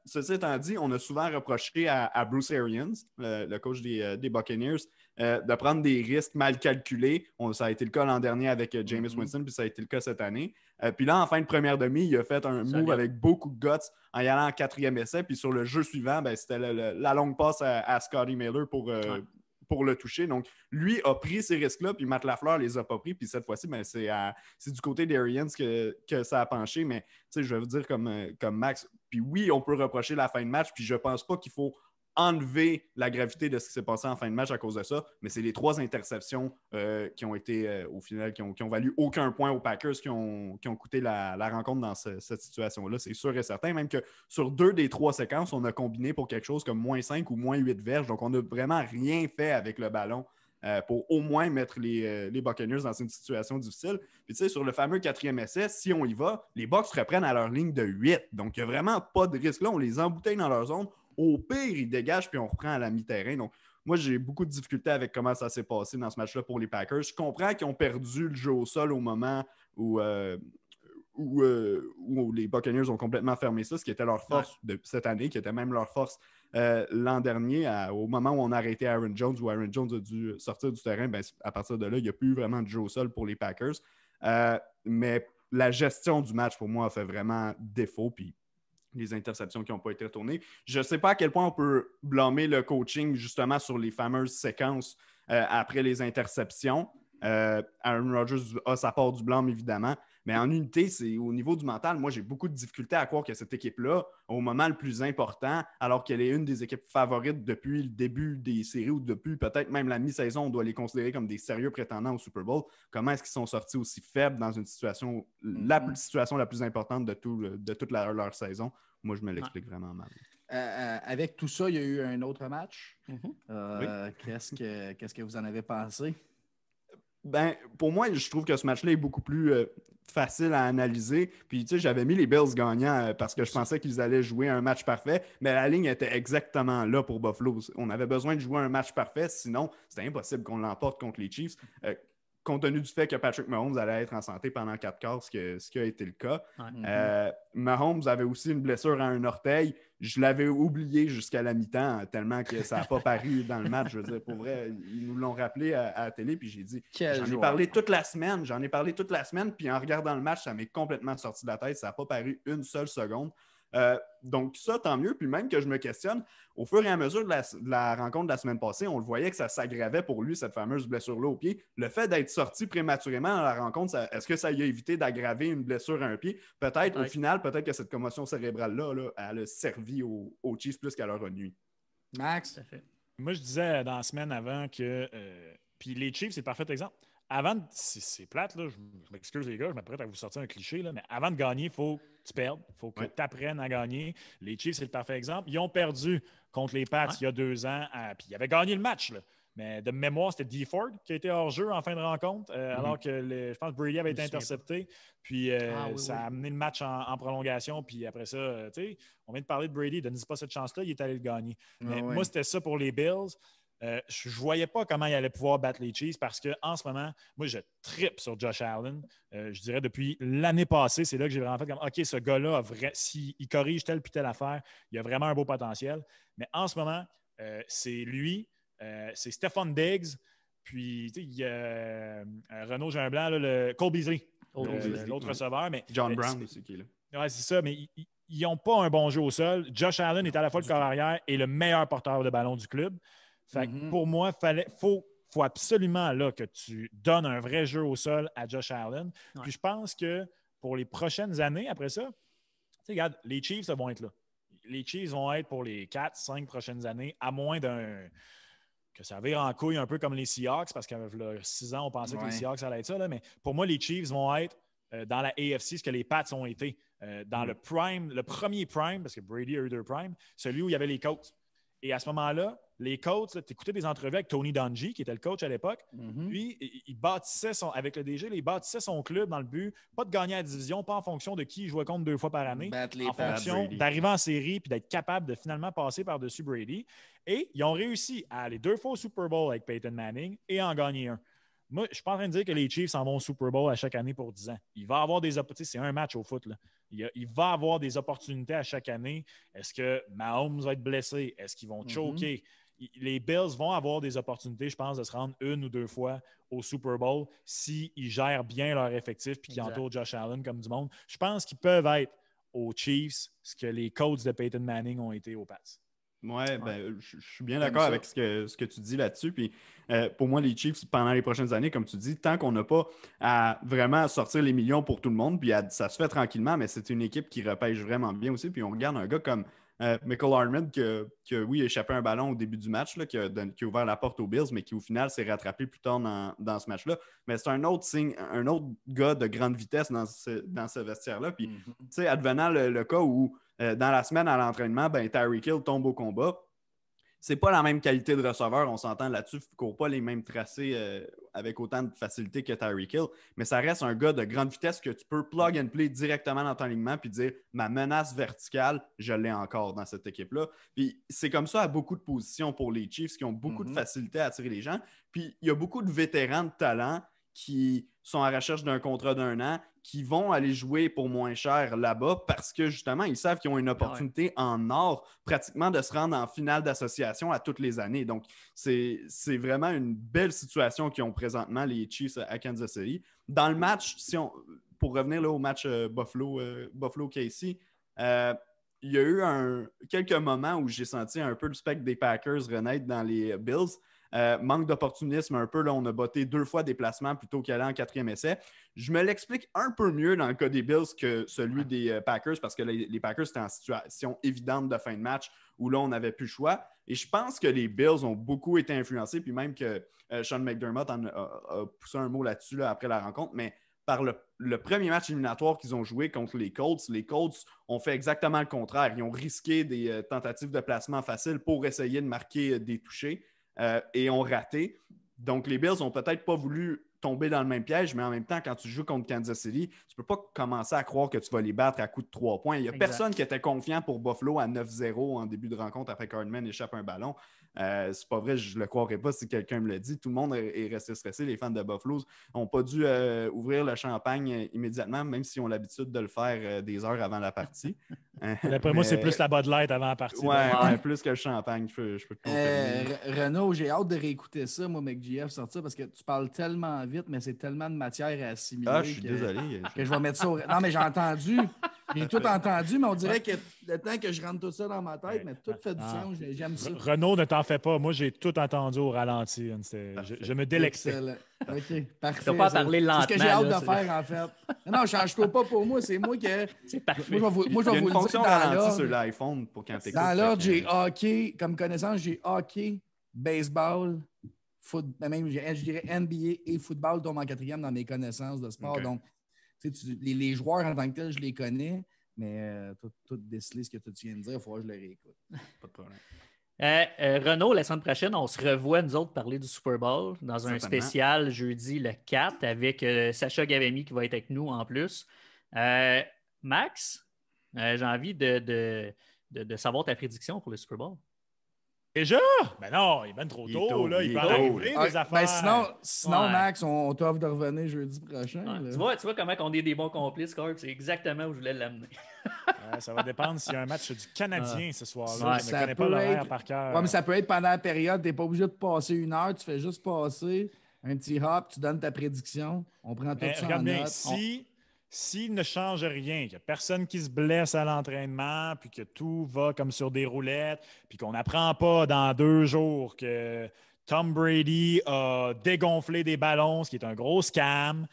D: Ceci étant dit, on a souvent reproché à Bruce Arians, le coach des Buccaneers, de prendre des risques mal calculés. Ça a été le cas l'an dernier avec Jameis Winston, puis ça a été le cas cette année. Puis là, en fin de première demi, il a fait un move avec beaucoup de guts en y allant en 4e essai. Puis sur le jeu suivant, c'était la longue passe à Scotty Miller pour le toucher. Donc, lui a pris ces risques-là, puis Matt Lafleur les a pas pris. Puis cette fois-ci, c'est du côté d'Arians que ça a penché. Mais je vais vous dire comme Max, puis oui, on peut reprocher la fin de match, puis je pense pas qu'il faut enlever la gravité de ce qui s'est passé en fin de match à cause de ça, mais c'est les 3 interceptions qui ont été, au final, qui ont valu aucun point aux Packers, qui ont coûté la rencontre dans cette situation-là. C'est sûr et certain. Même que sur 2 des 3 séquences, on a combiné pour quelque chose comme -5 ou -8 verges. Donc, on n'a vraiment rien fait avec le ballon pour au moins mettre les Buccaneers dans une situation difficile. Puis, tu sais, sur le fameux 4e essai, si on y va, les Bucs reprennent à leur ligne de 8. Donc, il n'y a vraiment pas de risque là. On les embouteille dans leur zone. Au pire, ils dégagent puis on reprend à la mi-terrain. Donc, moi, j'ai beaucoup de difficultés avec comment ça s'est passé dans ce match-là pour les Packers. Je comprends qu'ils ont perdu le jeu au sol au moment où où les Buccaneers ont complètement fermé ça, ce qui était leur force de cette année, qui était même leur force l'an dernier, au moment où on a arrêté Aaron Jones, où Aaron Jones a dû sortir du terrain, ben, à partir de là, il n'y a plus vraiment de jeu au sol pour les Packers. Mais la gestion du match, pour moi, a fait vraiment défaut, puis les interceptions qui n'ont pas été retournées. Je ne sais pas à quel point on peut blâmer le coaching, justement, sur les fameuses séquences après les interceptions. Aaron Rodgers a sa part du blâme, évidemment. Mais en unité, c'est au niveau du mental, moi, j'ai beaucoup de difficultés à croire que cette équipe-là, au moment le plus important, alors qu'elle est une des équipes favorites depuis le début des séries ou depuis peut-être même la mi-saison, on doit les considérer comme des sérieux prétendants au Super Bowl. Comment est-ce qu'ils sont sortis aussi faibles dans une situation, la situation la plus importante de toute leur saison? Moi, je me l'explique vraiment mal.
B: Avec tout ça, il y a eu un autre match.
D: Oui.
B: Qu'est-ce que vous en avez pensé?
D: Ben, pour moi, je trouve que ce match-là est beaucoup plus facile à analyser. Puis, tu sais, j'avais mis les Bills gagnants parce que je pensais qu'ils allaient jouer un match parfait, mais la ligne était exactement là pour Buffalo. On avait besoin de jouer un match parfait, sinon, c'était impossible qu'on l'emporte contre les Chiefs. Compte tenu du fait que Patrick Mahomes allait être en santé pendant 4 quarts, ce qui a été le cas. Mahomes avait aussi une blessure à un orteil. Je l'avais oublié jusqu'à la mi-temps, tellement que ça n'a pas paru dans le match. Je veux dire, pour vrai, ils nous l'ont rappelé à la télé, puis j'ai dit, j'en ai parlé toute la semaine, puis en regardant le match, ça m'est complètement sorti de la tête. Ça n'a pas paru une seule seconde. Donc ça, tant mieux. Puis même que je me questionne, au fur et à mesure de la rencontre de la semaine passée, on le voyait que ça s'aggravait pour lui, cette fameuse blessure-là au pied. Le fait d'être sorti prématurément dans la rencontre, est-ce que ça lui a évité d'aggraver une blessure à un pied? Peut-être, au final, peut-être que cette commotion cérébrale-là, elle a servi aux Chiefs plus qu'à leur nuit.
B: Max?
C: Moi, je disais dans la semaine avant que... puis les Chiefs, c'est le parfait exemple. Avant, c'est plate, là, je m'excuse les gars, je m'apprête à vous sortir un cliché, là, mais avant de gagner, il faut que tu perdes, il faut que tu apprennes à gagner. Les Chiefs, c'est le parfait exemple. Ils ont perdu contre les Pats il y a 2 ans, puis ils avaient gagné le match. Là. Mais de mémoire, c'était Dee Ford qui a été hors jeu en fin de rencontre, alors que je pense que Brady avait été intercepté. Puis ça a amené le match en prolongation. Puis après ça, tu sais, on vient de parler de Brady, donne-nous pas cette chance-là, il est allé le gagner. Mais moi, c'était ça pour les Bills. Je ne voyais pas comment il allait pouvoir battre les Chiefs parce qu'en ce moment, moi, je trippe sur Josh Allen. Je dirais depuis l'année passée, c'est là que j'ai vraiment fait comme OK, ce gars-là, s'il corrige telle puis telle affaire, il a vraiment un beau potentiel. Mais en ce moment, c'est lui, c'est Stephon Diggs, puis il y a Renaud Jean-Blanc, le Cole Beasley, l'autre receveur. Mais,
D: John Brown aussi qui est là.
C: Oui, c'est ça, mais ils n'ont pas un bon jeu au sol. Josh Allen est à la fois le corps arrière et le meilleur porteur de ballon du club. Fait que pour moi, faut absolument là, que tu donnes un vrai jeu au sol à Josh Allen. Puis je pense que pour les prochaines années, après ça, regarde, les Chiefs vont être là. Les Chiefs vont être pour les 4-5 prochaines années, à moins que ça vire en couille un peu comme les Seahawks, parce qu'il y a 6 ans, on pensait que les Seahawks allaient être ça. Là, mais pour moi, les Chiefs vont être dans la AFC, ce que les Pats ont été. Dans le prime, le premier prime, parce que Brady a eu 2 primes, celui où il y avait les Colts. Et à ce moment-là, les coachs, tu écoutais des entrevues avec Tony Dungy, qui était le coach à l'époque. Puis, il bâtissait avec le DG, il bâtissait son club dans le but, pas de gagner la division, pas en fonction de qui il jouait contre 2 fois par année, en fonction d'arriver en série puis d'être capable de finalement passer par-dessus Brady. Et ils ont réussi à aller 2 fois au Super Bowl avec Peyton Manning et en gagner un. Moi, je ne suis pas en train de dire que les Chiefs s'en vont au Super Bowl à chaque année pour 10 ans. Il va avoir des opportunités. C'est un match au foot, là. Il va avoir des opportunités à chaque année. Est-ce que Mahomes va être blessé? Est-ce qu'ils vont choquer? Les Bills vont avoir des opportunités, je pense, de se rendre 1 ou 2 fois au Super Bowl s'ils gèrent bien leur effectif et qu'ils entourent Josh Allen comme du monde. Je pense qu'ils peuvent être aux Chiefs ce que les Colts de Peyton Manning ont été aux Pats.
D: Oui, ben, je suis bien d'accord avec ce que tu dis là-dessus. Puis pour moi, les Chiefs, pendant les prochaines années, comme tu dis, tant qu'on n'a pas à vraiment sortir les millions pour tout le monde, puis ça se fait tranquillement, mais c'est une équipe qui repêche vraiment bien aussi. Puis on regarde un gars comme Michael Hardman qui a échappé un ballon au début du match, là, qui a ouvert la porte aux Bills, mais qui au final s'est rattrapé plus tard dans ce match-là. Mais c'est un autre signe, un autre gars de grande vitesse dans ce vestiaire-là. Puis, tu sais, advenant le cas où dans la semaine à l'entraînement, Tyreek Hill tombe au combat. C'est pas la même qualité de receveur, on s'entend là-dessus. Il ne court pas les mêmes tracés avec autant de facilité que Tyreek Hill, mais ça reste un gars de grande vitesse que tu peux plug and play directement dans ton alignement puis dire ma menace verticale, je l'ai encore dans cette équipe-là. Puis c'est comme ça à beaucoup de positions pour les Chiefs qui ont beaucoup de facilité à attirer les gens. Puis il y a beaucoup de vétérans de talent qui sont à la recherche d'un contrat d'1 an, qui vont aller jouer pour moins cher là-bas parce que justement, ils savent qu'ils ont une opportunité en or pratiquement de se rendre en finale d'association à toutes les années. Donc, c'est vraiment une belle situation qu'ils ont présentement, les Chiefs à Kansas City. Dans le match, pour revenir là, au match Buffalo-KC, il y a eu quelques moments où j'ai senti un peu le spectre des Packers renaître dans les Bills. Manque d'opportunisme un peu. Là, on a botté 2 fois des placements plutôt qu'aller en 4e essai. Je me l'explique un peu mieux dans le cas des Bills que celui des Packers parce que les Packers étaient en situation évidente de fin de match où là, on n'avait plus le choix. Et je pense que les Bills ont beaucoup été influencés, puis même que Sean McDermott a poussé un mot là-dessus là, après la rencontre, mais par le premier match éliminatoire qu'ils ont joué contre les Colts ont fait exactement le contraire. Ils ont risqué des tentatives de placement facile pour essayer de marquer des touchés. Et ont raté. Donc, les Bills n'ont peut-être pas voulu tomber dans le même piège, mais en même temps, quand tu joues contre Kansas City, tu ne peux pas commencer à croire que tu vas les battre à coup de 3 points. Il n'y a personne qui était confiant pour Buffalo à 9-0 en début de rencontre après qu'Hardman échappe un ballon. C'est pas vrai, je ne le croirais pas si quelqu'un me le dit. Tout le monde est resté stressé. Les fans de Buffalo n'ont pas dû ouvrir le champagne immédiatement, même s'ils ont l'habitude de le faire des heures avant la partie.
C: D'après moi, c'est plus la Bud Light avant la partie.
D: Ouais, plus que le champagne, je peux te confirmer.
B: Renaud, j'ai hâte de réécouter ça, moi, McGF, sortir, parce que tu parles tellement vite, mais c'est tellement de matière à assimiler.
D: Ah, je suis désolé.
B: Que je vais mettre ça au... Non, mais j'ai entendu. J'ai tout entendu, mais on dirait que le temps que je rentre tout ça dans ma tête, mais tout fait du sens. J'aime ça.
C: Renaud, ne t'en fais pas. Moi, j'ai tout entendu au ralenti. Je me délectais.
B: OK, parfait.
A: Tu vas pas parler lentement.
B: C'est ce que j'ai hâte de faire, en fait. Non, change-toi pas pour moi. C'est moi que...
A: C'est parfait.
B: Moi, je vais
D: Il y a
B: vous
D: une
B: le
D: fonction
B: dire dans
D: ralenti
B: l'ordre.
D: sur l'iPhone pour quand tu écoutes.
B: Dans l'ordre, j'ai hockey. Comme connaissance, j'ai hockey, baseball, même, je dirais NBA et football tombent en 4e dans mes connaissances de sport.
D: Okay.
B: Donc, les joueurs en tant que tels, je les connais, mais tout déceler ce que tu viens de dire, il faudra que je le réécoute.
D: Pas de problème.
A: Renaud, la semaine prochaine, on se revoit, nous autres, parler du Super Bowl dans un spécial jeudi le 4 avec Sacha Gavemi qui va être avec nous en plus. Max, j'ai envie de savoir ta prédiction pour le Super Bowl.
C: Déjà? Ben non, il est bien trop tôt. Là. Il peut en arriver des affaires.
B: Ben sinon Max, on t'offre de revenir jeudi prochain.
A: Tu vois comment on est des bons complices, Corp? C'est exactement où je voulais l'amener.
C: Ça va dépendre s'il y a un match du Canadien ce soir-là. Je ne connais pas
B: peut
C: l'horaire par cœur.
B: Ouais, mais ça peut être pendant la période. Tu n'es pas obligé de passer 1 heure. Tu fais juste passer un petit hop, tu donnes ta prédiction. On prend tout ça en note.
C: S'il ne change rien, qu'il n'y a personne qui se blesse à l'entraînement, puis que tout va comme sur des roulettes, puis qu'on n'apprend pas dans 2 jours que Tom Brady a dégonflé des ballons, ce qui est un gros scam,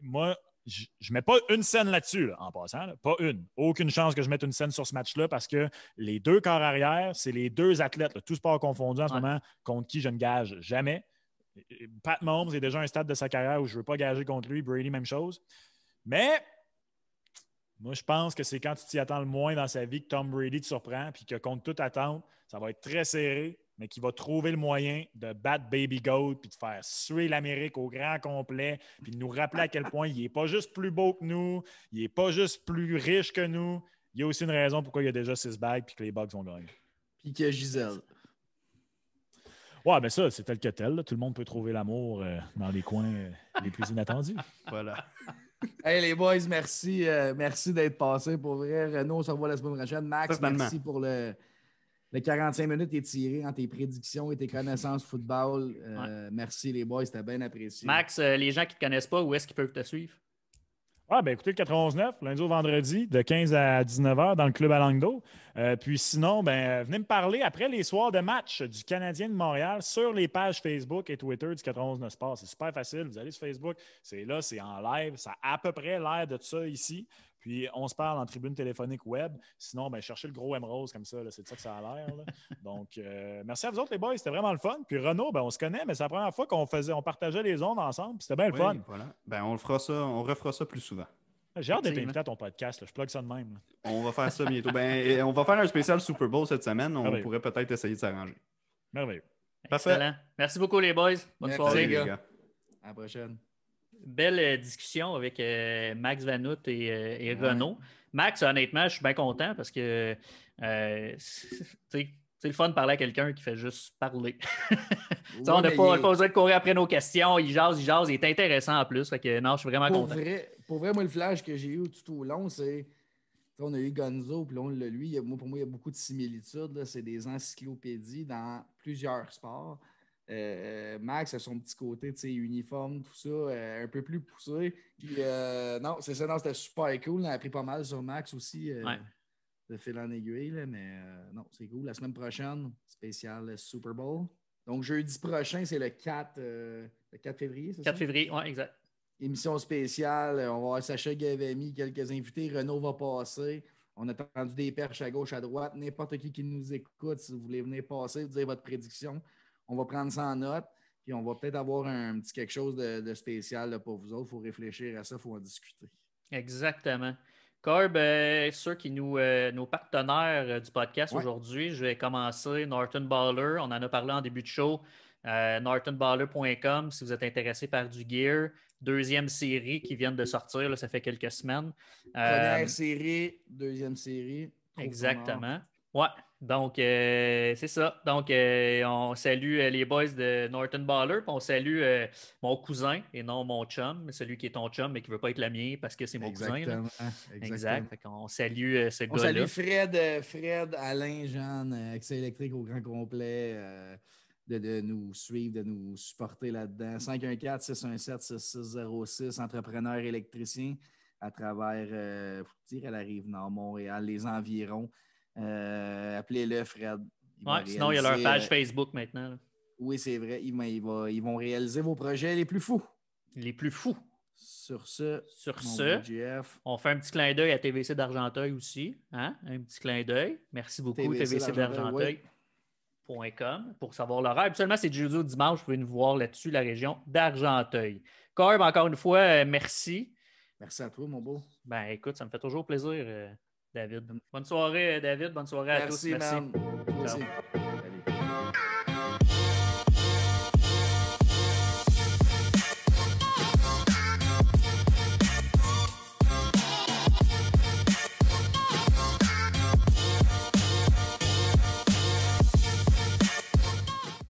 C: moi, je ne mets pas une scène là-dessus, là, en passant. Là. Pas une. Aucune chance que je mette une scène sur ce match-là parce que les 2 corps arrière, c'est les 2 athlètes, là, tout sport confondu en ce moment, contre qui je ne gage jamais. Pat Mahomes est déjà à un stade de sa carrière où je ne veux pas gager contre lui. Brady, même chose. Mais moi, je pense que c'est quand tu t'y attends le moins dans sa vie que Tom Brady te surprend puis que contre toute attente, ça va être très serré, mais qu'il va trouver le moyen de battre Baby Goat puis de faire suer l'Amérique au grand complet puis de nous rappeler à quel point il n'est pas juste plus beau que nous, il n'est pas juste plus riche que nous. Il y a aussi une raison pourquoi il y a déjà 6 bagues puis que les Bucks vont gagner.
B: Puis qu'il y a Gisèle.
C: Ouais, mais ça, c'est tel que tel. Là. Tout le monde peut trouver l'amour dans les coins les plus inattendus.
D: Voilà.
B: Hey les boys, merci d'être passés pour vrai. Renaud, on se revoit la semaine prochaine. Max, merci pour le 45 minutes étiré entre tes prédictions et tes connaissances football. Merci les boys, c'était bien apprécié.
A: Max, les gens qui ne te connaissent pas, où est-ce qu'ils peuvent te suivre?
C: Ah, ben écoutez, le 91.9, lundi au vendredi, de 15 à 19h dans le club à Languedoc. Puis sinon, venez me parler après les soirs de match du Canadien de Montréal sur les pages Facebook et Twitter du 91.9 Sport. C'est super facile. Vous allez sur Facebook, c'est là, c'est en live. Ça a à peu près l'air de ça ici. Puis on se parle en tribune téléphonique web. Sinon, cherchez le gros M-Rose comme ça. Là, c'est de ça que ça a l'air. Là. Donc, merci à vous autres, les boys. C'était vraiment le fun. Puis Renaud, on se connaît, mais c'est la première fois qu'on partageait les ondes ensemble. Puis c'était bien le fun.
D: Voilà. On refera ça plus souvent.
C: J'ai hâte d'être invité à ton podcast. Là. Je plug ça de même. Là.
D: On va faire ça bientôt. On va faire un spécial Super Bowl cette semaine. On pourrait peut-être essayer de s'arranger.
C: Merveilleux.
D: Parfait.
A: Excellent. Merci beaucoup, les boys. Bonne soirée.
B: Les gars. À la prochaine.
A: Belle discussion avec Max Vanout et Renaud. Max, honnêtement, je suis bien content parce que C'est le fun de parler à quelqu'un qui fait juste parler.
B: Ouais,
A: On n'a
B: mais
A: pas besoin de courir après nos questions. Il jase, il est intéressant en plus. Fait que, non, je suis vraiment content.
B: Pour vrai, moi, le flash que j'ai eu tout au long, c'est. On a eu Gonzo, puis là, on l'a lui. Pour moi, il y a beaucoup de similitudes. Là. C'est des encyclopédies dans plusieurs sports. Max a son petit côté uniforme, tout ça, un peu plus poussé. Puis, non, c'est ça, non, c'était super cool. On a appris pas mal sur Max aussi, de fil en aiguille. Là, mais non, c'est cool. La semaine prochaine, spécial Super Bowl. Donc, jeudi prochain, c'est le 4 février, c'est ça?
A: 4 février, oui, exact.
B: Émission spéciale. On va avoir Sacha Gavami, quelques invités. Renaud va passer. On a tendu des perches à gauche, à droite. N'importe qui nous écoute, si vous voulez venir passer, dire votre prédiction, on va prendre ça en note. Puis on va peut-être avoir un petit quelque chose de spécial là, pour vous autres. Il faut réfléchir à ça, il faut en discuter.
A: Exactement. Corb, ceux qui nos partenaires du podcast aujourd'hui, je vais commencer Norton Baller. On en a parlé en début de show. NortonBaller.com si vous êtes intéressé par du gear. Deuxième série qui vient de sortir, là, ça fait quelques semaines.
B: Première série, deuxième série.
A: Exactement. Ouais, donc c'est ça. Donc, on salue les boys de Norton Baller, puis on salue mon cousin et non mon chum, mais celui qui est ton chum, mais qui ne veut pas être le mien parce que c'est mon cousin. Là. Exact. On salue ce gars-là.
B: On salue Fred, Alain, Jeanne, Accès électrique au grand complet. De nous suivre, de nous supporter là-dedans. 514-617-6606, entrepreneur électricien à travers, à la Rive-Nord, Montréal, les environs. Appelez-le, Fred.
A: Sinon, il y a leur page Facebook maintenant. Là.
B: Oui, c'est vrai. Ils vont réaliser vos projets les plus fous.
A: Les plus fous.
B: Sur ce,
A: on fait un petit clin d'œil à TVC d'Argenteuil aussi. Hein? Un petit clin d'œil. Merci beaucoup, TVC d'Argenteuil. Oui. Pour savoir l'horaire. Habituellement, c'est du jeudi au dimanche. Vous pouvez nous voir là-dessus, la région d'Argenteuil. Corb, encore une fois, merci.
B: Merci à toi, mon beau.
A: Ben, écoute, ça me fait toujours plaisir, David. Bonne soirée, David. Bonne soirée à tous. Merci.
B: Merci.